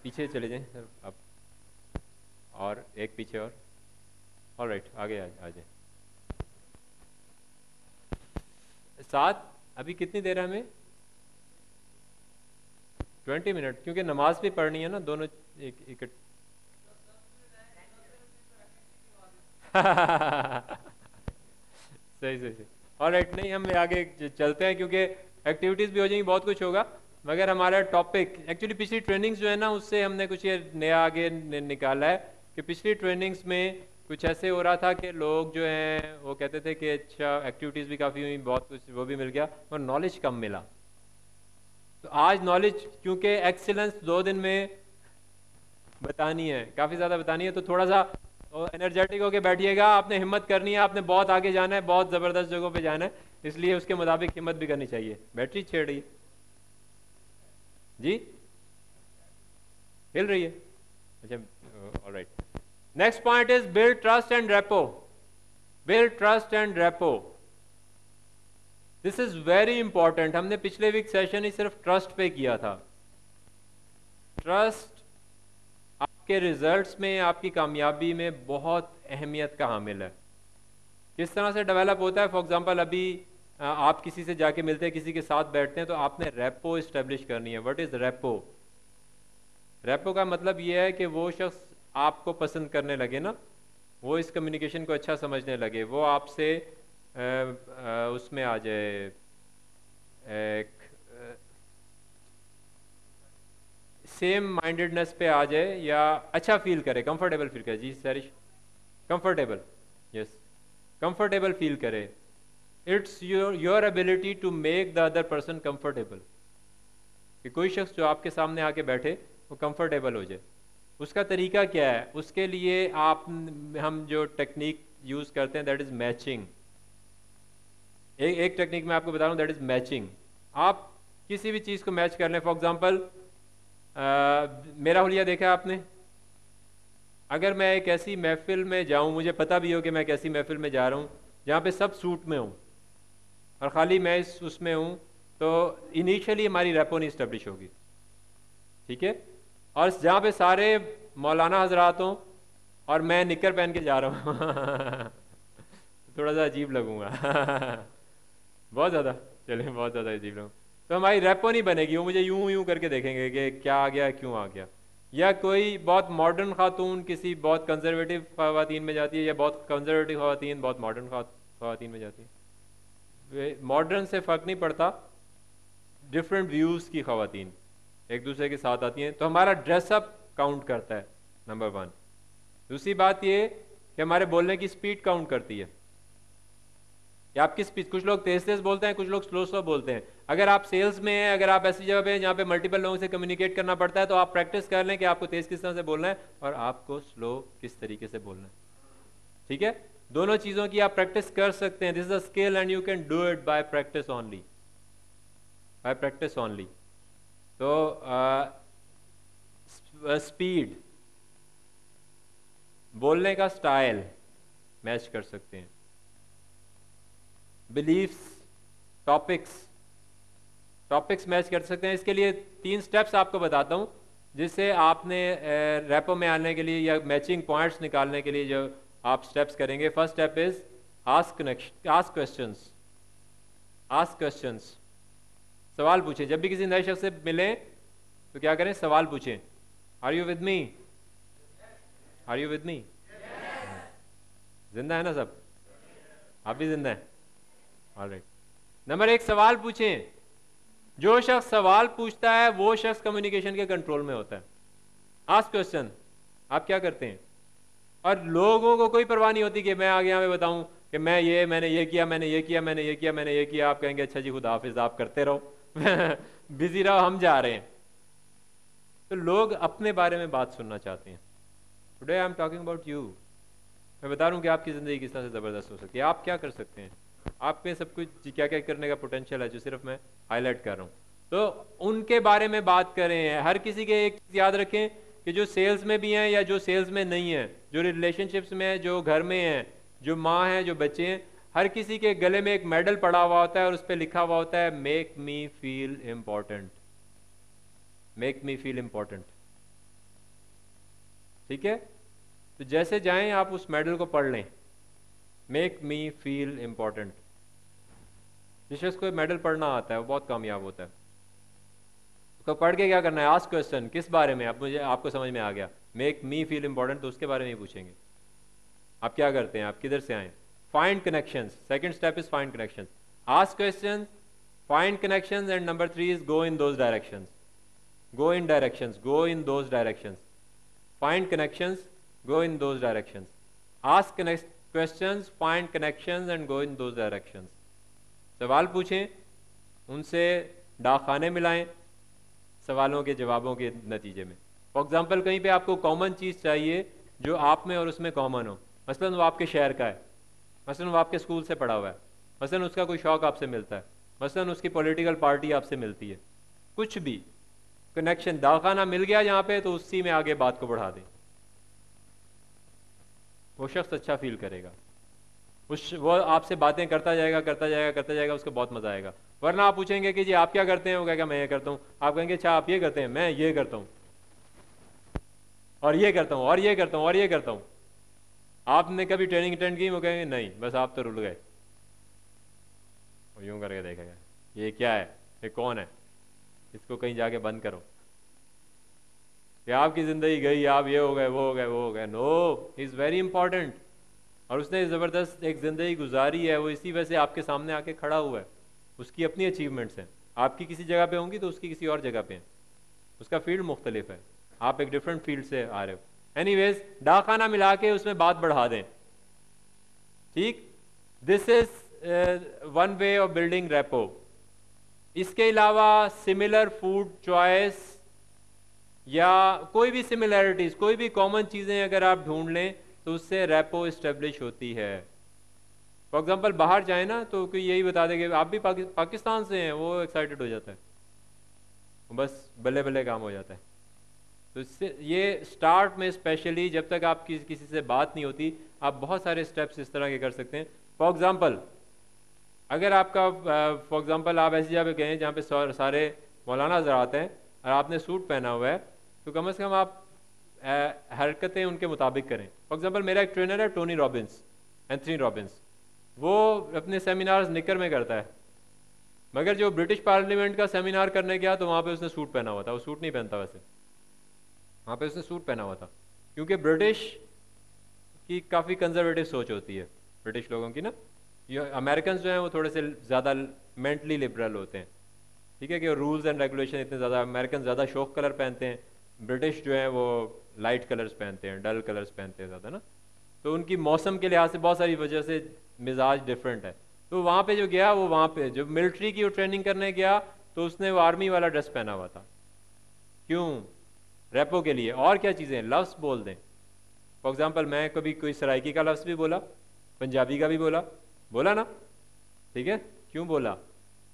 पीछे चले जाएं सर आप, और एक पीछे और, ऑलराइट आगे आ जाए। साथ अभी कितनी देर है हमें? 20 मिनट, क्योंकि नमाज भी पढ़नी है ना, दोनों एक सही सही सही, ऑलराइट। नहीं, हम आगे चलते हैं क्योंकि एक्टिविटीज़ भी हो जाएंगी, बहुत कुछ होगा, मगर हमारा टॉपिक एक्चुअली पिछली ट्रेनिंग्स जो है ना, उससे हमने कुछ ये नया आगे निकाला है कि पिछली ट्रेनिंग्स में कुछ ऐसे हो रहा था कि लोग जो हैं वो कहते थे कि अच्छा एक्टिविटीज़ भी काफ़ी हुई, बहुत कुछ वो भी मिल गया, और नॉलेज कम मिला। तो आज नॉलेज क्योंकि एक्सीलेंस 2 दिन में बतानी है, काफ़ी ज़्यादा बतानी है, तो थोड़ा सा एनर्जेटिक होके बैठिएगा, आपने हिम्मत करनी है, आपने बहुत आगे जाना है, बहुत ज़बरदस्त जगहों पे जाना है, इसलिए उसके मुताबिक हिम्मत भी करनी चाहिए। बैटरी छेड़ रही है जी, हिल रही है, अच्छा alright. Next point is build trust and repo, build trust and repo, this is very important. हमने पिछले वीक सेशन ही सिर्फ ट्रस्ट पे किया था। ट्रस्ट आपके रिजल्ट्स में, आपकी कामयाबी में बहुत अहमियत का हामिल है। किस तरह से डेवलप होता है? फॉर एग्जांपल अभी आप किसी से जाके मिलते हैं, किसी के साथ बैठते हैं, तो आपने रेपो इस्टेब्लिश करनी है। What is repo? रेपो का मतलब ये है कि वो शख्स आपको पसंद करने लगे ना, वो इस कम्युनिकेशन को अच्छा समझने लगे, वो आपसे उसमें आ जाए, एक सेम माइंडेडनेस पे आ जाए, या अच्छा फील करे, कंफर्टेबल फील करे। Ji Sarish, comfortable, yes, comfortable feel करे। It's your ability to make the other person comfortable, कि कोई शख्स जो आपके सामने आके बैठे वो कंफर्टेबल हो जाए। उसका तरीका क्या है? उसके लिए हम जो टेक्निक यूज़ करते हैं दैट इज़ मैचिंग। एक टेक्निक मैं आपको बता रहा हूँ, दैट इज़ मैचिंग। आप किसी भी चीज़ को मैच कर लें। फॉर एग्जांपल मेरा हुलिया देखा है आपने? अगर मैं एक ऐसी महफिल में जाऊँ, मुझे पता भी हो कि मैं एक ऐसी महफिल में जा रहा हूँ जहाँ पे सब सूट में हूँ और ख़ाली मैं उसमें हूँ, तो इनिशियली हमारी रेपो नहीं इस्टेब्लिश होगी, ठीक है? और जहाँ पे सारे मौलाना हजरात हों और मैं निकर पहन के जा रहा हूँ थोड़ा सा अजीब लगूंगा बहुत ज़्यादा, चले बहुत ज़्यादा अजीब लगूँ, तो हमारी रेपो नहीं बनेगी। वो मुझे यूं यूं करके देखेंगे कि क्या आ गया, क्यों आ गया। या कोई बहुत मॉडर्न खातून किसी बहुत कंजर्वेटिव ख़वातीन में जाती है, या बहुत कंजर्वेटिव ख़वातीन बहुत मॉडर्न ख़वातीन में जाती है, मॉडर्न से फ़र्क नहीं पड़ता, डिफरेंट व्यूज़ की ख़वातीन एक दूसरे के साथ आती हैं, तो हमारा ड्रेसअप काउंट करता है, नंबर 1। दूसरी बात ये कि हमारे बोलने की स्पीड काउंट करती है कि आपकी स्पीड, कुछ लोग तेज तेज बोलते हैं, कुछ लोग स्लो स्लो बोलते हैं। अगर आप सेल्स में हैं, अगर आप ऐसी जगह पे हैं जहाँ पे मल्टीपल लोगों से कम्युनिकेट करना पड़ता है, तो आप प्रैक्टिस कर लें कि आपको तेज किस तरह से बोलना है और आपको स्लो किस तरीके से बोलना है, ठीक है? दोनों चीज़ों की आप प्रैक्टिस कर सकते हैं। This is a skill and you can do it by practice only, bye practice only. तो स्पीड, बोलने का स्टाइल मैच कर सकते हैं, बिलीफ्स, टॉपिक्स मैच कर सकते हैं। इसके लिए 3 स्टेप्स आपको बताता हूं, जिससे आपने रैपो में आने के लिए या मैचिंग पॉइंट्स निकालने के लिए जो आप स्टेप्स करेंगे। First step is ask questions, सवाल पूछें। जब भी किसी नए शख्स से मिलें तो क्या करें? सवाल पूछें। Are you with me? Are you with me? जिंदा है ना सब? आप भी जिंदा हैं? ऑलराइट। नंबर 1, सवाल पूछें। जो शख्स सवाल पूछता है वो शख्स कम्युनिकेशन के कंट्रोल में होता है। आस्क क्वेश्चन, आप क्या करते हैं? और लोगों को कोई परवाह नहीं होती कि मैं आगे यहाँ पे बताऊं कि मैंने ये किया, मैंने ये किया, मैंने ये किया, मैंने ये किया। आप कहेंगे अच्छा जी खुदा हाफिज, आप करते रहो बिजी रहो, हम जा रहे हैं। तो लोग अपने बारे में बात सुनना चाहते हैं। Today I am talking about you. मैं बता रहा हूँ कि आपकी ज़िंदगी किस तरह से ज़बरदस्त हो सकती है। आप क्या कर सकते हैं? आप में सब कुछ क्या क्या करने का पोटेंशियल है, जो सिर्फ मैं हाईलाइट कर रहा हूँ। तो उनके बारे में बात कर रहे हैं। हर किसी के एक चीज़ याद रखें कि जो सेल्स में भी हैं या जो सेल्स में नहीं है, जो रिलेशनशिप्स में है, जो घर में हैं, जो माँ हैं, जो बच्चे हैं, हर किसी के गले में एक मेडल पड़ा हुआ होता है और उस पर लिखा हुआ होता है make me feel important, make me feel important. ठीक है, तो जैसे जाएं आप उस मेडल को पढ़ लें, मेक मी फील इम्पोर्टेंट। जिस शख्स को मेडल पढ़ना आता है वो बहुत कामयाब होता है। तो पढ़ के क्या करना है, आस्क क्वेश्चन, किस बारे में, आप मुझे आपको समझ में आ गया मेक मी फील इम्पोर्टेंट, तो उसके बारे में ही पूछेंगे। आप क्या करते हैं, आप किधर से आए, find connections. Second step is find connections, ask questions, find connections, and number 3 is go in those directions, go in directions, go in those directions, find connections, go in those directions, ask questions, find connections and go in those directions. सवाल पूछें, उनसे डाकखाने मिलाएं सवालों के जवाबों के नतीजे में। फॉर एग्जाम्पल कहीं पे आपको कॉमन चीज़ चाहिए जो आप में और उसमें कॉमन हो, मसलन वो आपके शहर का है, मसलन वो आपके स्कूल से पढ़ा हुआ है, मसलन उसका कोई शौक आपसे मिलता है, मसलन उसकी पॉलिटिकल पार्टी आपसे मिलती है, कुछ भी कनेक्शन, डाकखाना मिल गया यहाँ पे तो उसी में आगे बात को बढ़ा दें, वो शख्स अच्छा फील करेगा, वो आपसे बातें करता जाएगा करता जाएगा करता जाएगा, उसको बहुत मजा आएगा। वरना आप पूछेंगे कि जी आप क्या करते हैं, वो कहेगा मैं ये करता हूँ, आप कहेंगे अच्छा आप ये करते हैं, मैं ये करता हूँ और ये करता हूँ और ये करता हूँ और ये करता हूँ। आपने कभी ट्रेनिंग अटेंड की, वो कहेंगे नहीं, बस आप तो रुल गए। यूं करके देखेगा ये क्या है, ये कौन है, इसको कहीं जाके बंद करो, कि आपकी जिंदगी गई, आप ये हो गए वो हो गए वो हो गए। नो, इज वेरी इंपॉर्टेंट, और उसने ज़बरदस्त एक ज़िंदगी गुजारी है, वो इसी वजह से आपके सामने आके खड़ा हुआ है, उसकी अपनी अचीवमेंट्स हैं। आपकी किसी जगह पे होंगी तो उसकी किसी और जगह पे है, उसका फील्ड मुख्तलिफ है, आप एक डिफरेंट फील्ड से आ रहे हो। एनीवेज, डाकखाना मिला के उसमें बात बढ़ा दें। ठीक, this is one way of building repo. इसके अलावा सिमिलर फूड चॉइस या कोई भी सिमिलैरिटीज, कोई भी कॉमन चीज़ें अगर आप ढूंढ लें तो उससे रेपो इस्टेब्लिश होती है। फॉर एग्जाम्पल बाहर जाए ना तो कोई यही बता देंगे आप भी पाकिस्तान से हैं, वो एक्साइटेड हो जाता है, बस बल्ले बल्ले काम हो जाता है। तो इससे ये स्टार्ट में स्पेशली जब तक आप किसी से बात नहीं होती, आप बहुत सारे स्टेप्स इस तरह के कर सकते हैं। फॉर एग्जाम्पल अगर आपका फॉर एग्जाम्पल आप ऐसी जगह गए जहाँ पे सारे मौलाना हज़रात हैं और आपने सूट पहना हुआ है, तो कम से कम आप हरकतें उनके मुताबिक करें। फॉर एग्जाम्पल मेरा एक ट्रेनर है टोनी रॉबिन्स, एंथनी रॉबिन्स, वो अपने सेमिनार्स निकर में करता है, मगर जो ब्रिटिश पार्लियामेंट का सेमिनार करने गया तो वहाँ पे उसने सूट पहना हुआ था, वो सूट नहीं पहनता वैसे, वहाँ पे उसने सूट पहना हुआ था, क्योंकि ब्रिटिश की काफ़ी कंजर्वेटिव सोच होती है ब्रिटिश लोगों की ना। ये अमेरिकन जो हैं वो थोड़े से ज़्यादा मेंटली लिबरल होते हैं, ठीक है, कि रूल्स एंड रेगुलेशन इतने ज़्यादा, अमेरिकन ज़्यादा शौक कलर पहनते हैं, ब्रिटिश जो है वो लाइट कलर्स पहनते हैं, डल कलर्स पहनते हैं ज़्यादा ना। तो उनकी मौसम के लिहाज से बहुत सारी वजह से मिजाज डिफरेंट है। तो वहाँ पे जो गया, वो वहाँ पे जो मिलिट्री की वो ट्रेनिंग करने गया तो उसने वो आर्मी वाला ड्रेस पहना हुआ था, क्यों, रेपो के लिए। और क्या चीज़ें, लफ्ज़ बोल दें। फॉर एग्जाम्पल मैं कभी कोई सराइकी का लफ्ज़ भी बोला, पंजाबी का भी बोला ना, ठीक है, क्यों बोला,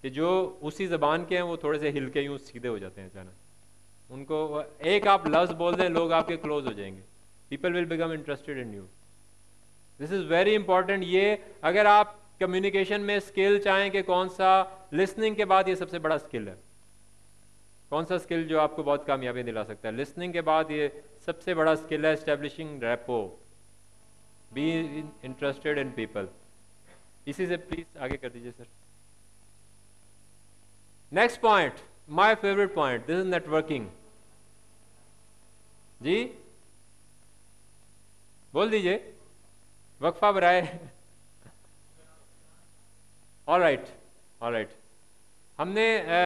कि जो उसी ज़बान के हैं वो थोड़े से हिल के यूँ सीधे हो जाते हैं अचानक, उनको एक आप लफ्ज़ बोल दें लोग आपके क्लोज हो जाएंगे, people will become interested in you. This is very important. ये अगर आप कम्युनिकेशन में स्किल चाहें कि कौन सा, लिसनिंग के बाद ये सबसे बड़ा स्किल है, कौन सा स्किल जो आपको बहुत कामयाबी दिला सकता है, लिसनिंग के बाद ये सबसे बड़ा स्किल है, establishing rapport, be interested in people. इसी से प्लीज आगे कर दीजिए sir. Next point, my favourite point, this is networking. जी बोल दीजिए, वक्फा बराए। ऑल राइट, हमने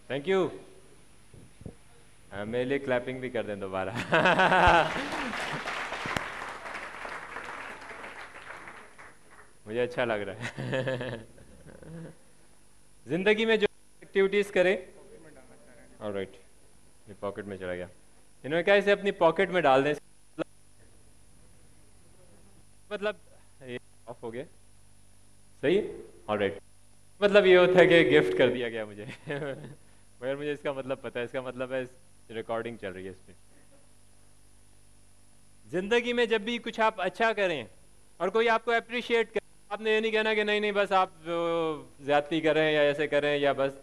थैंक यू, मेरे लिए क्लैपिंग भी कर दें दोबारा। मुझे अच्छा लग रहा है। जिंदगी में जो एक्टिविटीज करें, ऑलराइट, ये पॉकेट में चला गया। इन्होंने कहा इसे अपनी पॉकेट में डाल दें, मतलब ये ऑफ हो गया, सही, ऑलराइट। मतलब ये होता है कि गिफ्ट कर दिया गया मुझे मगर मुझे इसका मतलब पता है, इसका मतलब है रिकॉर्डिंग चल रही है इस पर। जिंदगी में जब भी कुछ आप अच्छा करें और कोई आपको अप्रिशिएट करे, आपने ये नहीं कहना कि नहीं नहीं बस आप ज्यादती करें या ऐसे करें या बस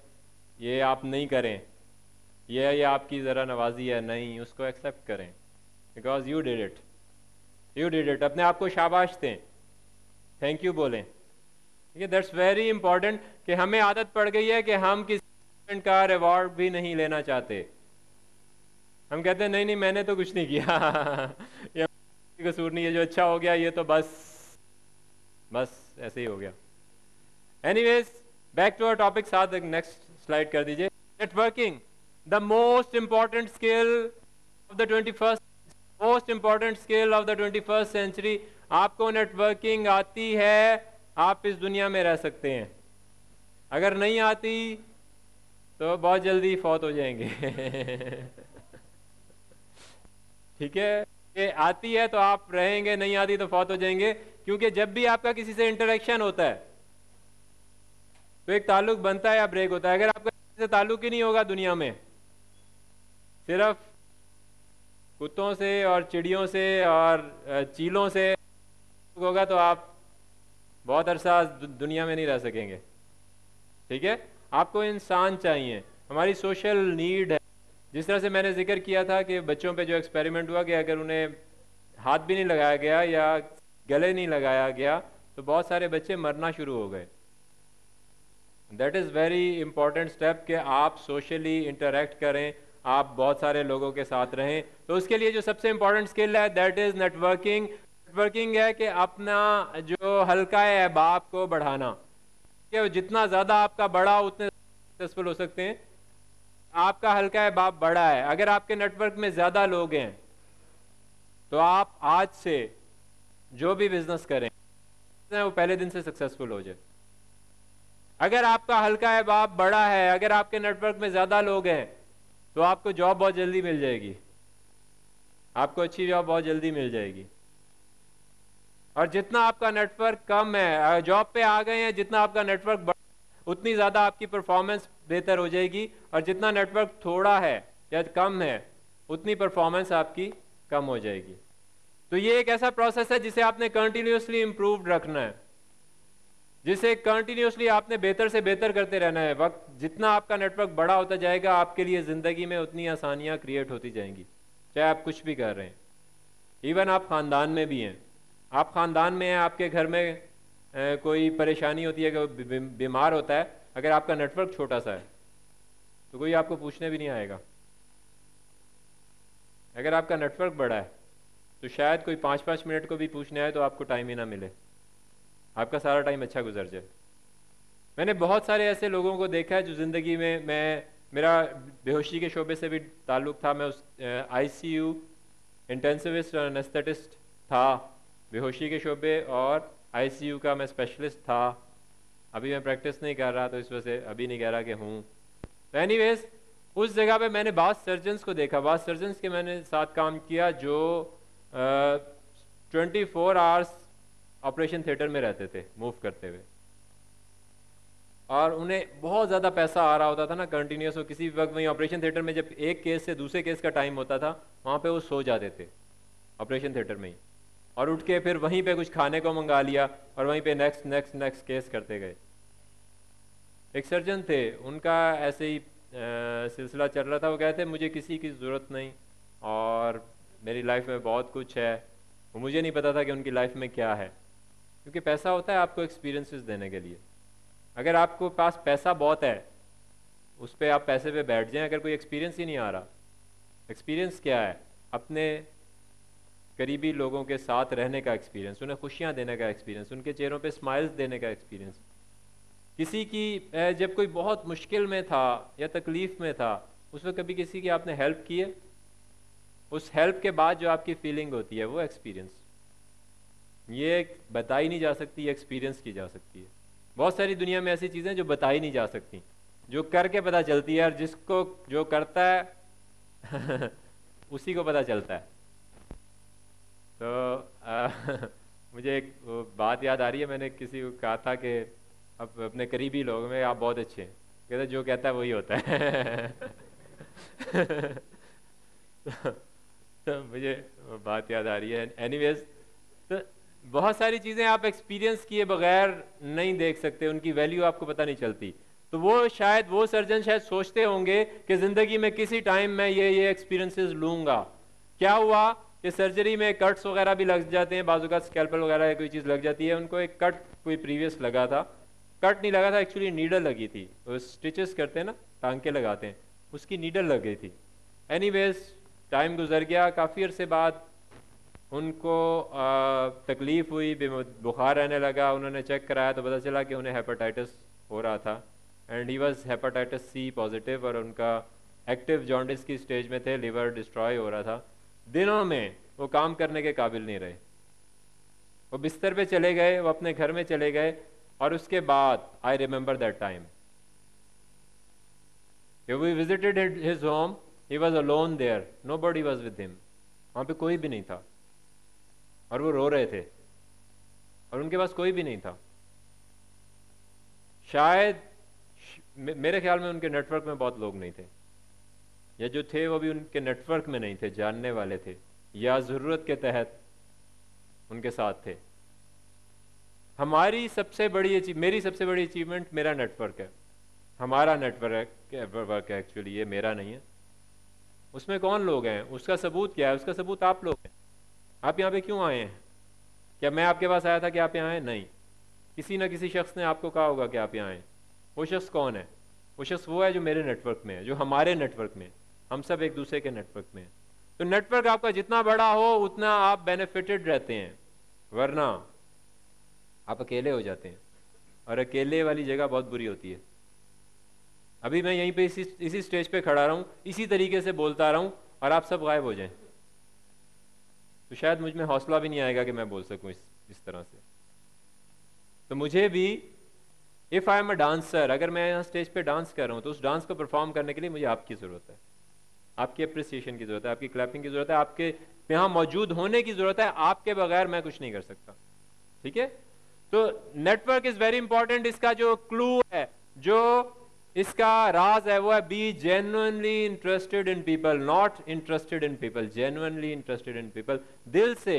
ये आप नहीं करें, ये आपकी ज़रा नवाजी है, नहीं, उसको एक्सेप्ट करें, because you did it, you did it. अपने आप को शाबाश दें, थैंक यू बोलें, ठीक है। दैट्स वेरी इंपॉर्टेंट कि हमें आदत पड़ गई है कि हम किसी का रिवॉर्ड भी नहीं लेना चाहते। हम कहते हैं नहीं नहीं मैंने तो कुछ नहीं किया ये कसूर नहीं है, जो अच्छा हो गया ये तो बस ऐसे ही हो गया। Anyways, back to our topic, साथ नेक्स्ट स्लाइड कर दीजिए। Networking, the most important skill of the 21st century. आपको नेटवर्किंग आती है, आप इस दुनिया में रह सकते हैं। अगर नहीं आती तो बहुत जल्दी फौत हो जाएंगे ठीक है, ये आती है तो आप रहेंगे, नहीं आती तो फौत हो जाएंगे। क्योंकि जब भी आपका किसी से इंटरेक्शन होता है तो एक ताल्लुक बनता है या ब्रेक होता है। अगर आपका किसी से ताल्लुक ही नहीं होगा दुनिया में, सिर्फ कुत्तों से और चिड़ियों से और चीलों से होगा, तो आप बहुत अरसा दुनिया में नहीं रह सकेंगे, ठीक है। आपको इंसान चाहिए, हमारी सोशल नीड है। जिस तरह से मैंने जिक्र किया था कि बच्चों पे जो एक्सपेरिमेंट हुआ कि अगर उन्हें हाथ भी नहीं लगाया गया या गले नहीं लगाया गया तो बहुत सारे बच्चे मरना शुरू हो गए। That is very important step कि आप सोशली इंटरेक्ट करें, आप बहुत सारे लोगों के साथ रहें। तो उसके लिए जो सबसे इंपॉर्टेंट स्किल है दैट इज़ नेटवर्किंग। नेटवर्किंग है कि अपना जो हल्का है अहबाब को बढ़ाना, कि जितना ज़्यादा आपका बड़ा उतने सक्सेसफुल हो सकते हैं। आपका हल्का अहबाब बड़ा है, अगर आपके नेटवर्क में ज़्यादा लोग हैं तो आप आज से जो भी बिजनेस करें वो पहले दिन से सक्सेसफुल हो जाए। अगर आपका हल्का अहबाब बड़ा है, अगर आपके नेटवर्क में ज़्यादा लोग हैं तो आपको जॉब बहुत जल्दी मिल जाएगी, आपको अच्छी जॉब बहुत जल्दी मिल जाएगी। और जितना आपका नेटवर्क कम है, जॉब पे आ गए हैं, जितना आपका नेटवर्क बड़ा उतनी ज़्यादा आपकी परफॉर्मेंस बेहतर हो जाएगी, और जितना नेटवर्क थोड़ा है या कम है उतनी परफॉर्मेंस आपकी कम हो जाएगी। तो ये एक ऐसा प्रोसेस है जिसे आपने कंटिन्यूसली इम्प्रूव्ड रखना है, जिसे कंटिन्यूसली आपने बेहतर से बेहतर करते रहना है। वक्त जितना आपका नेटवर्क बड़ा होता जाएगा, आपके लिए ज़िंदगी में उतनी आसानियाँ क्रिएट होती जाएंगी, चाहे आप कुछ भी कर रहे हैं। इवन आप ख़ानदान में भी हैं, आप ख़ानदान में हैं, आपके घर में कोई परेशानी होती है, कोई बीमार होता है, अगर आपका नेटवर्क छोटा सा है तो कोई आपको पूछने भी नहीं आएगा। अगर आपका नेटवर्क बड़ा है तो शायद कोई 5-5 मिनट को भी पूछने आए तो आपको टाइम ही ना मिले, आपका सारा टाइम अच्छा गुजर जाए। मैंने बहुत सारे ऐसे लोगों को देखा है जो ज़िंदगी में, मेरा बेहोशी के शोबे से भी ताल्लुक़ था, मैं उस ICU इंटेंसिविस्ट और एनेस्थेटिस्ट था बेहोशी के शोबे, और ICU का मैं स्पेशलिस्ट था। अभी मैं प्रैक्टिस नहीं कर रहा तो इस वजह से अभी नहीं कह रहा कि हूँ। तो एनीवेज, उस जगह पे मैंने बाद सर्जन्स को देखा, बाद सर्जन्स के मैंने साथ काम किया जो 24 आवर्स ऑपरेशन थिएटर में रहते थे मूव करते हुए, और उन्हें बहुत ज़्यादा पैसा आ रहा होता था ना कंटिन्यूस। वो किसी वक्त वहीं ऑपरेशन थिएटर में जब एक केस से दूसरे केस का टाइम होता था, वहाँ पे वो सो जाते थे ऑपरेशन थिएटर में ही, और उठ के फिर वहीं पे कुछ खाने को मंगा लिया और वहीं पे नेक्स्ट केस करते गए। एक सर्जन थे, उनका ऐसे ही सिलसिला चल रहा था। वो कहते मुझे किसी की ज़रूरत नहीं और मेरी लाइफ में बहुत कुछ है। वो मुझे नहीं पता था कि उनकी लाइफ में क्या है, क्योंकि पैसा होता है आपको एक्सपीरियंसेस देने के लिए। अगर आपको पास पैसा बहुत है, उस पर आप पैसे पे बैठ जाएं, अगर कोई एक्सपीरियंस ही नहीं आ रहा। एक्सपीरियंस क्या है? अपने करीबी लोगों के साथ रहने का एक्सपीरियंस, उन्हें खुशियाँ देने का एक्सपीरियंस, उनके चेहरों पे स्माइल्स देने का एक्सपीरियंस। किसी की जब कोई बहुत मुश्किल में था या तकलीफ़ में था, उस वक्त कभी किसी की आपने हेल्प की है? उस हेल्प के बाद जो आपकी फीलिंग होती है वो एक्सपीरियंस, ये बताई नहीं जा सकती, एक्सपीरियंस की जा सकती है। बहुत सारी दुनिया में ऐसी चीज़ें जो बताई नहीं जा सकती, जो करके पता चलती है, और जिसको जो करता है उसी को पता चलता है। तो मुझे एक वो बात याद आ रही है, मैंने किसी को कहा था कि अब अपने करीबी लोगों में आप बहुत अच्छे हैं, कहते जो कहता है वही होता है। तो मुझे वो बात याद आ रही है। एनीवेज, तो बहुत सारी चीज़ें आप एक्सपीरियंस किए बगैर नहीं देख सकते, उनकी वैल्यू आपको पता नहीं चलती। तो वो सर्जन शायद सोचते होंगे कि ज़िंदगी में किसी टाइम मैं ये एक्सपीरियंसेस लूँगा। क्या हुआ कि सर्जरी में कट्स वगैरह भी लग जाते हैं, बाजू का स्कैल्पल वगैरह कोई चीज़ लग जाती है। उनको एक कट कोई प्रीवियस लगा था, कट नहीं लगा था एक्चुअली, नीडल लगी थी। वो स्टिचेस करते हैं ना, टांके लगाते हैं, उसकी नीडल लग गई थी। एनीवेज, टाइम गुजर गया, काफ़ी अरसे बाद उनको तकलीफ़ हुई, बुखार रहने लगा। उन्होंने चेक कराया तो पता चला कि उन्हें हेपेटाइटिस हो रहा था, and he was hepatitis C positive, और उनका एक्टिव जॉन्डिस की स्टेज में थे, लिवर डिस्ट्रॉय हो रहा था। दिनों में वो काम करने के काबिल नहीं रहे, वो बिस्तर पे चले गए, वो अपने घर में चले गए। और उसके बाद I remember that time, we visited his home, he was alone there, nobody was with him, वहाँ पे कोई भी नहीं था, और वो रो रहे थे, और उनके पास कोई भी नहीं था। शायद मेरे ख्याल में उनके नेटवर्क में बहुत लोग नहीं थे, या जो थे वो भी उनके नेटवर्क में नहीं थे, जानने वाले थे, या ज़रूरत के तहत उनके साथ थे। मेरी सबसे बड़ी अचीवमेंट मेरा नेटवर्क है, हमारा नेटवर्क है एक्चुअली, ये मेरा नहीं है। उसमें कौन लोग हैं, उसका सबूत क्या है? उसका सबूत आप लोग हैं। आप यहाँ पे क्यों आए हैं? क्या मैं आपके पास आया था कि आप यहाँ आए? नहीं, किसी ना किसी शख्स ने आपको कहा होगा कि आप यहाँ आए। वो शख्स कौन है? वो शख्स वो है जो मेरे नेटवर्क में है, जो हमारे नेटवर्क में, हम सब एक दूसरे के नेटवर्क में हैं। तो नेटवर्क आपका जितना बड़ा हो उतना आप बेनिफिटेड रहते हैं, वरना आप अकेले हो जाते हैं, और अकेले वाली जगह बहुत बुरी होती है। अभी मैं यहीं पे इसी स्टेज पे खड़ा रहूं, इसी तरीके से बोलता रहूं, और आप सब गायब हो जाएं, तो शायद मुझ में हौसला भी नहीं आएगा कि मैं बोल सकूं इस तरह से। तो मुझे भी, if I am a dancer, अगर मैं यहाँ स्टेज पे डांस कर रहा हूँ, तो उस डांस को परफॉर्म करने के लिए मुझे आपकी ज़रूरत है, आपकी अप्रिसिएशन की ज़रूरत है, आपकी क्लैपिंग की ज़रूरत है, आपके यहाँ मौजूद होने की ज़रूरत है। आपके बगैर मैं कुछ नहीं कर सकता, ठीक है? तो नेटवर्क इज़ वेरी इंपॉर्टेंट। इसका जो क्लू है, जो इसका राज है, वो है be genuinely interested in people, not interested in people, genuinely interested in people. दिल से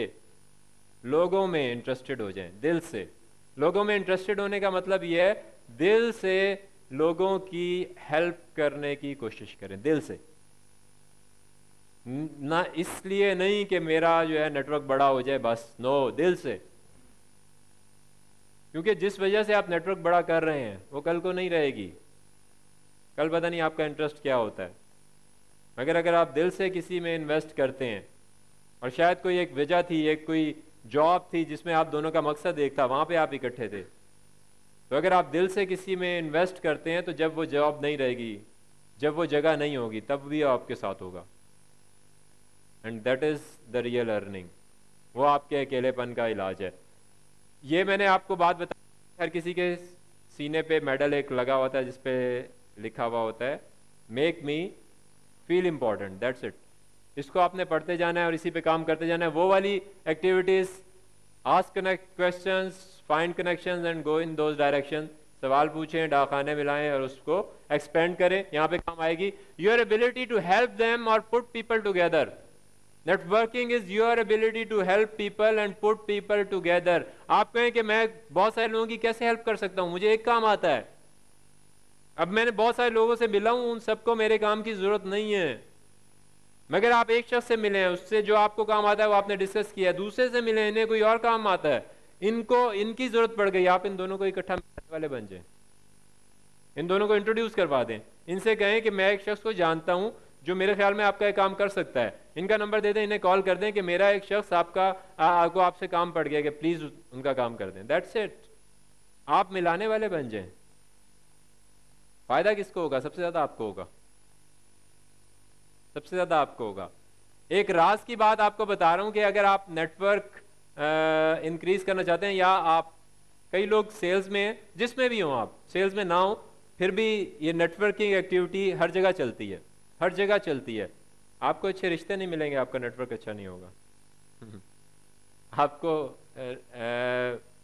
लोगों में इंटरेस्टेड हो जाएं, दिल से। लोगों में इंटरेस्टेड होने का मतलब यह है, दिल से लोगों की हेल्प करने की कोशिश करें, दिल से। ना इसलिए नहीं कि मेरा जो है नेटवर्क बड़ा हो जाए बस, नो, दिल से। क्योंकि जिस वजह से आप नेटवर्क बड़ा कर रहे हैं वो कल को नहीं रहेगी, कल पता नहीं आपका इंटरेस्ट क्या होता है। मगर अगर आप दिल से किसी में इन्वेस्ट करते हैं, और शायद कोई एक वजह थी, एक कोई जॉब थी जिसमें आप दोनों का मकसद एक था, वहां पे आप इकट्ठे थे, तो अगर आप दिल से किसी में इन्वेस्ट करते हैं, तो जब वो जॉब नहीं रहेगी, जब वो जगह नहीं होगी, तब भी आपके साथ होगा। And that is the real earning, वो आपके अकेलेपन का इलाज है। ये मैंने आपको बात बताई, हर किसी के सीने पे मेडल एक लगा होता है जिसपे लिखा हुआ होता है make me feel important, that's it. इसको आपने पढ़ते जाना है और इसी पे काम करते जाना है। वो वाली activities, ask connect questions, find connections and go in those direction. सवाल पूछें, डाखाने मिलाएं और उसको एक्सपेंड करें, यहाँ पे काम आएगी। Your ability to help them और put people together. Networking is your ability to help people and put people together. आप कहें कि मैं बहुत सारे लोगों की कैसे हेल्प कर सकता हूं, मुझे एक काम आता है। अब मैंने बहुत सारे लोगों से मिला हूं, उन सबको मेरे काम की जरूरत नहीं है, मगर आप एक शख्स से मिले हैं, उससे जो आपको काम आता है वो आपने डिस्कस किया। दूसरे से मिले, इन्हें कोई और काम आता है, इनकी जरूरत पड़ गई, आप इन दोनों को इकट्ठा मिलाने वाले बन जाए, इन दोनों को इंट्रोड्यूस करवा दें। इनसे कहें कि मैं एक शख्स को जानता हूं जो मेरे ख्याल में आपका एक काम कर सकता है, इनका नंबर दे दें, इन्हें कॉल कर दें कि मेरा एक शख्स आपको आपसे काम पड़ गया, कि प्लीज उनका काम कर दें। That's it. आप मिलाने वाले बन जाएं। फायदा किसको होगा? सबसे ज्यादा आपको होगा, सबसे ज्यादा आपको होगा। एक राज की बात आपको बता रहा हूं कि अगर आप नेटवर्क इंक्रीज करना चाहते हैं, या आप कई लोग सेल्स में हैं, जिसमें भी हो आप, सेल्स में ना हो फिर भी ये नेटवर्किंग एक्टिविटी हर जगह चलती है, हर जगह चलती है। आपको अच्छे रिश्ते नहीं मिलेंगे, आपका नेटवर्क अच्छा नहीं होगा। आपको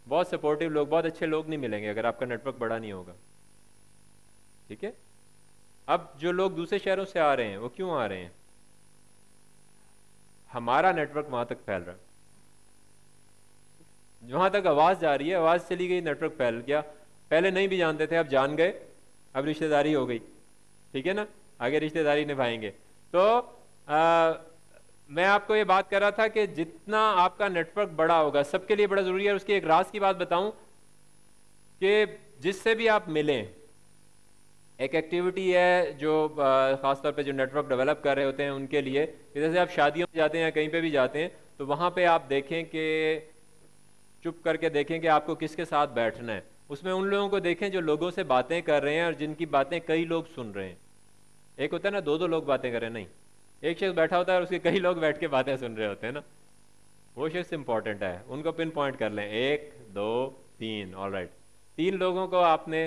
बहुत सपोर्टिव लोग, बहुत अच्छे लोग नहीं मिलेंगे अगर आपका नेटवर्क बड़ा नहीं होगा। ठीक है। अब जो लोग दूसरे शहरों से आ रहे हैं वो क्यों आ रहे हैं? हमारा नेटवर्क वहां तक फैल रहा है, जहां तक आवाज जा रही है, आवाज चली गई, नेटवर्क फैल गया। पहले नहीं भी जानते थे, अब जान गए, अब रिश्तेदारी हो गई। ठीक है ना, आगे रिश्तेदारी निभाएंगे। तो मैं आपको ये बात कर रहा था कि जितना आपका नेटवर्क बड़ा होगा, सबके लिए बड़ा जरूरी है। उसकी एक राज की बात बताऊं कि जिससे भी आप मिलें, एक एक्टिविटी है जो खासतौर पे जो नेटवर्क डेवलप कर रहे होते हैं उनके लिए, जैसे आप शादियों में जाते हैं या कहीं पे भी जाते हैं तो वहाँ पे आप देखें कि चुप करके देखें कि आपको किसके साथ बैठना है। उसमें उन लोगों को देखें जो लोगों से बातें कर रहे हैं और जिनकी बातें कई लोग सुन रहे हैं। एक होता है ना दो दो लोग बातें कर रहे हैं, नहीं, एक शख्स बैठा होता है और उसके कई लोग बैठ के बातें सुन रहे होते हैं ना, वो शख्स इंपॉर्टेंट है। उनको पिन पॉइंट कर लें, 1 2 3, ऑलराइट। 3 लोगों को आपने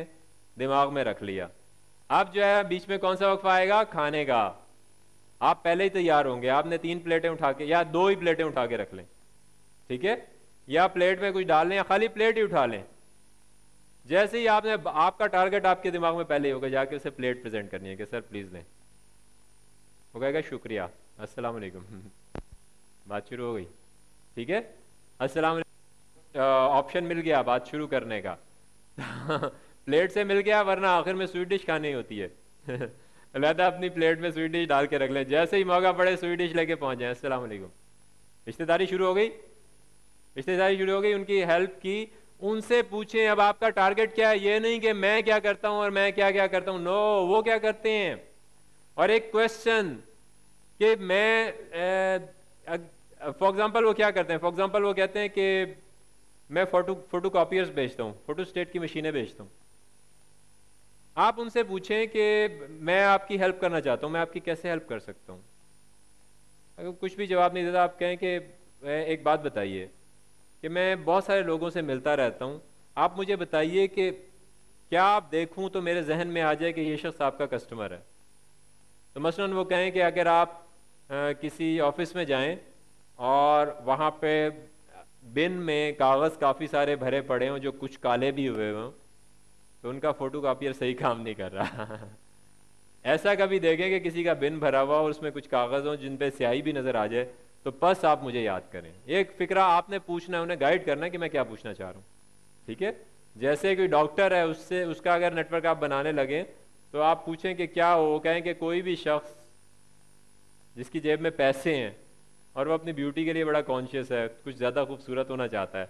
दिमाग में रख लिया। अब जो है बीच में कौन सा वक्फा आएगा? खाने का। आप पहले ही तैयार होंगे, आपने 3 प्लेटें उठा के या 2 ही प्लेटें उठा के रख लें, ठीक है, या प्लेट में कुछ डाल लें या खाली प्लेट ही उठा लें। जैसे ही आपने, आपका टारगेट आपके दिमाग में पहले ही होगा, जाके उसे प्लेट प्रेजेंट करनी है कि सर प्लीज लें। वो कहेगा शुक्रिया, अस्सलाम वालेकुम, बात शुरू हो गई। ठीक है, अस्सलाम वालेकुम, ऑप्शन मिल गया बात शुरू करने का। प्लेट से मिल गया, वरना आखिर में स्वीट डिश खानी होती है। अलहदा अपनी प्लेट में स्वीट डिश डाल के रख लें, जैसे ही मौका पड़े स्वीट डिश लेके पहुंच जाए, अस्सलाम वालेकुम। रिश्तेदारी शुरू हो गई, रिश्तेदारी शुरू हो गई, उनकी हेल्प की। उनसे पूछें अब आपका टारगेट क्या है, ये नहीं कि मैं क्या करता हूं और मैं क्या क्या करता हूं। नो, वो क्या करते हैं। और एक क्वेश्चन कि मैं फॉर एग्जांपल वो क्या करते हैं, फॉर एग्जांपल वो कहते हैं कि मैं फोटो कॉपियर्स बेचता हूं, फोटो स्टेट की मशीनें बेचता हूं। आप उनसे पूछें कि मैं आपकी हेल्प करना चाहता हूं, मैं आपकी कैसे हेल्प कर सकता हूं। अगर कुछ भी जवाब नहीं देता, आप कहें कि एक बात बताइए कि मैं बहुत सारे लोगों से मिलता रहता हूं, आप मुझे बताइए कि क्या आप देखूं तो मेरे जहन में आ जाए कि ये शख्स आपका कस्टमर है। तो मसलन वो कहें कि अगर आप किसी ऑफिस में जाएं और वहाँ पे बिन में कागज़ काफ़ी सारे भरे पड़े हों जो कुछ काले भी हुए हों, तो उनका फोटो कापियर सही काम नहीं कर रहा। ऐसा कभी देखें कि किसी का बिन भरा हुआ और उसमें कुछ कागज़ हों जिन पे स्याही भी नज़र आ जाए, तो बस आप मुझे याद करें। एक फिक्रा आपने पूछना है, उन्हें गाइड करना है कि मैं क्या पूछना चाह रहा हूँ। ठीक है, जैसे कोई डॉक्टर है, उससे उसका अगर नेटवर्क आप बनाने लगें तो आप पूछें कि क्या हो, कहें कि कोई भी शख्स जिसकी जेब में पैसे हैं और वो अपनी ब्यूटी के लिए बड़ा कॉन्शियस है, कुछ ज़्यादा खूबसूरत होना चाहता है,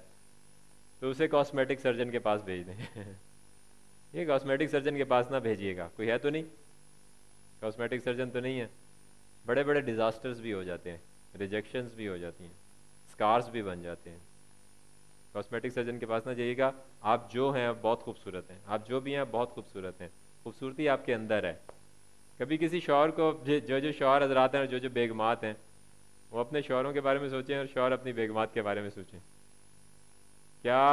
तो उसे कॉस्मेटिक सर्जन के पास भेज दें। ये कॉस्मेटिक सर्जन के पास ना भेजिएगा, कोई है तो नहीं, कॉस्मेटिक सर्जन तो नहीं है। बड़े बड़े डिजास्टर्स भी हो जाते हैं, रिजेक्शंस भी हो जाती हैं, स्कार्स भी बन जाते हैं। कॉस्मेटिक सर्जन के पास ना जाइएगा। आप जो हैं आप बहुत खूबसूरत हैं, आप जो भी हैं आप बहुत खूबसूरत हैं, खूबसूरती आपके अंदर है। कभी किसी शौहर को, जो जो शौहर हजरात हैं और जो जो बेगमात हैं, वो अपने शौहरों के बारे में सोचें और शौहर अपनी बेगमात के बारे में सोचें, क्या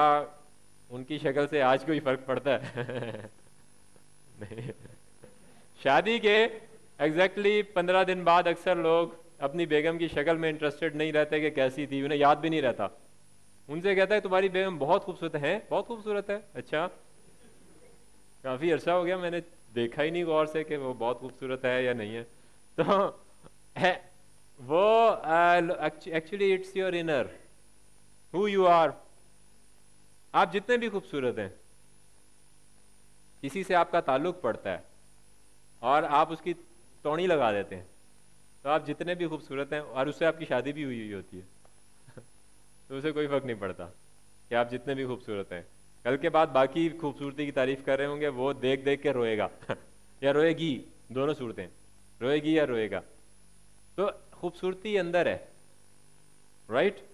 उनकी शक्ल से आज कोई फर्क पड़ता है? नहीं। शादी के एग्जैक्टली 15 दिन बाद अक्सर लोग अपनी बेगम की शक्ल में इंटरेस्टेड नहीं रहते कि कैसी थी, उन्हें याद भी नहीं रहता। उनसे कहता है तुम्हारी बेगम बहुत खूबसूरत है, बहुत खूबसूरत है, अच्छा काफी अरसा हो गया मैंने देखा ही नहीं गौर से कि वो बहुत खूबसूरत है या नहीं है। तो है वो actually it's your inner, who you are. आप जितने भी खूबसूरत हैं, किसी से आपका ताल्लुक पड़ता है और आप उसकी तौड़ी लगा देते हैं, तो आप जितने भी खूबसूरत हैं और उससे आपकी शादी भी हुई होती है, तो उसे कोई फर्क नहीं पड़ता कि आप जितने भी खूबसूरत हैं। कल के बाद बाकी खूबसूरती की तारीफ कर रहे होंगे, वो देख देख के रोएगा या रोएगी, दोनों सूरतें, रोएगी या रोएगा। तो खूबसूरती अंदर है, राइट।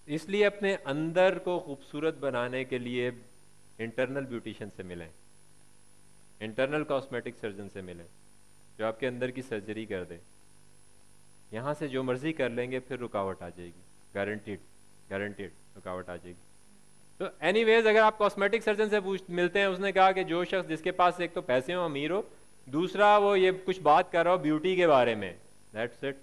इसलिए अपने अंदर को खूबसूरत बनाने के लिए इंटरनल ब्यूटिशियन से मिलें, इंटरनल कॉस्मेटिक सर्जन से मिलें जो आपके अंदर की सर्जरी कर दे। यहाँ से जो मर्जी कर लेंगे फिर रुकावट आ जाएगी, गारंटीड, गारंटीड रुकावट आ जाएगी। तो एनीवेज अगर आप कॉस्मेटिक सर्जन से पूछ मिलते हैं, उसने कहा कि जो शख्स जिसके पास एक तो पैसे हो, अमीर हो, दूसरा वो ये कुछ बात कर रहा हो ब्यूटी के बारे में, दैट्स इट,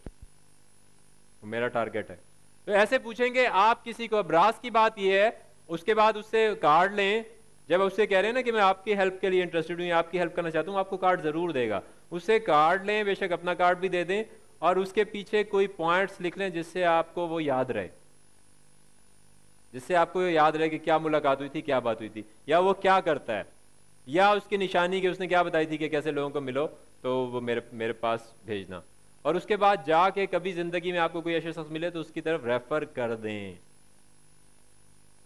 मेरा टारगेट है। तो ऐसे पूछेंगे आप किसी को, ब्रास की बात ये है, उसके बाद उससे कार्ड लें, जब उससे कह रहे हैं ना कि मैं आपकी हेल्प के लिए इंटरेस्टेड हूँ, आपकी हेल्प करना चाहता हूँ, आपको कार्ड जरूर देगा, उससे कार्ड लें, बेशक अपना कार्ड भी दे दें, और उसके पीछे कोई पॉइंट्स लिख लें जिससे आपको वो याद रहे, जिससे आपको याद रहे कि क्या मुलाकात हुई थी, क्या बात हुई थी, या वो क्या करता है, या उसकी निशानी कि उसने क्या बताई थी कि कैसे लोगों को मिलो, तो वो मेरे मेरे पास भेजना। और उसके बाद जाके कभी जिंदगी में आपको कोई ऐसा शख्स मिले तो उसकी तरफ रेफर कर दें।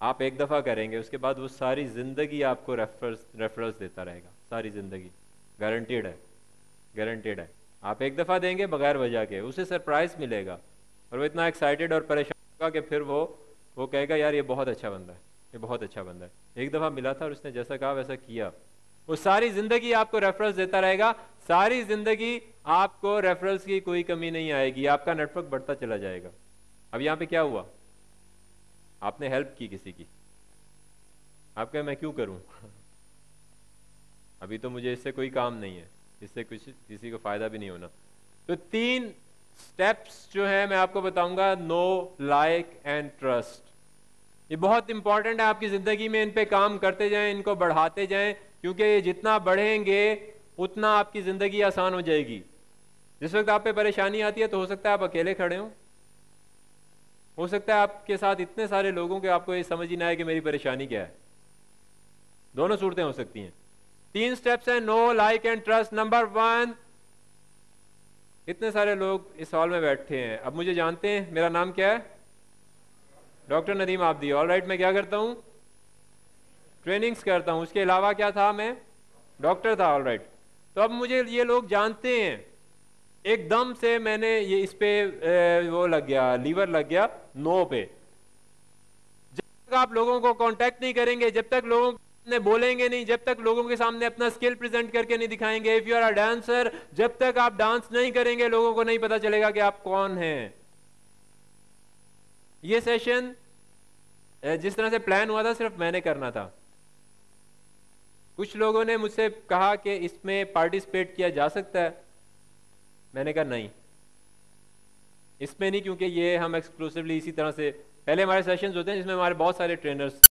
आप एक दफा करेंगे, उसके बाद वो सारी जिंदगी आपको रेफरल्स देता रहेगा, सारी जिंदगी, गारंटीड है, गारंटीड है। आप एक दफा देंगे बगैर वजह के, उसे सरप्राइज मिलेगा और वो इतना एक्साइटेड और परेशान होगा कि फिर वो कहेगा यार ये बहुत अच्छा बंदा है, ये बहुत अच्छा बंदा है, एक दफा मिला था और उसने जैसा कहा वैसा किया। वो सारी जिंदगी आपको रेफरल्स देता रहेगा, सारी जिंदगी आपको रेफरल्स की कोई कमी नहीं आएगी, आपका नेटवर्क बढ़ता चला जाएगा। अब यहां पे क्या हुआ, आपने हेल्प की किसी की, आप कहे मैं क्यों करूं अभी तो मुझे इससे कोई काम नहीं है, इससे कुछ किसी को फायदा भी नहीं होना। तो 3 स्टेप्स जो है मैं आपको बताऊंगा, नो, लाइक एंड ट्रस्ट। ये बहुत इंपॉर्टेंट है आपकी जिंदगी में, इन पे काम करते जाएं, इनको बढ़ाते जाएं, क्योंकि ये जितना बढ़ेंगे उतना आपकी जिंदगी आसान हो जाएगी। जिस वक्त आप पे परेशानी आती है तो हो सकता है आप अकेले खड़े हो सकता है आपके साथ इतने सारे लोगों के आपको ये समझ ही ना आए कि मेरी परेशानी क्या है, दोनों सूरतें हो सकती हैं। 3 स्टेप्स हैं, no, like and trust. Number 1, इतने सारे लोग इस हॉल में बैठे हैं, अब मुझे जानते हैं, मेरा नाम क्या है, doctor Nadeem Abdi. All right, मैं क्या करता हूं, ट्रेनिंग्स करता हूं, उसके अलावा क्या था, मैं डॉक्टर था। ऑल राइट, तो अब मुझे ये लोग जानते हैं, एकदम से मैंने ये इस पे वो लग गया, लीवर लग गया नो पे। जब तक आप लोगों को कांटेक्ट नहीं करेंगे, जब तक लोगों ने बोलेंगे नहीं, जब तक लोगों के सामने अपना स्किल प्रेजेंट करके नहीं दिखाएंगे, if you are a dancer, जब तक आप डांस नहीं करेंगे लोगों को नहीं पता चलेगा कि आप कौन हैं। ये सेशन जिस तरह से प्लान हुआ था सिर्फ मैंने करना था। कुछ लोगों ने मुझसे कहा कि इसमें पार्टिसिपेट किया जा सकता है, मैंने कहा नहीं, इसमें नहीं, क्योंकि ये हम एक्सक्लूसिवली इसी तरह से, पहले हमारे सेशंस होते हैं जिसमें हमारे बहुत सारे ट्रेनर्स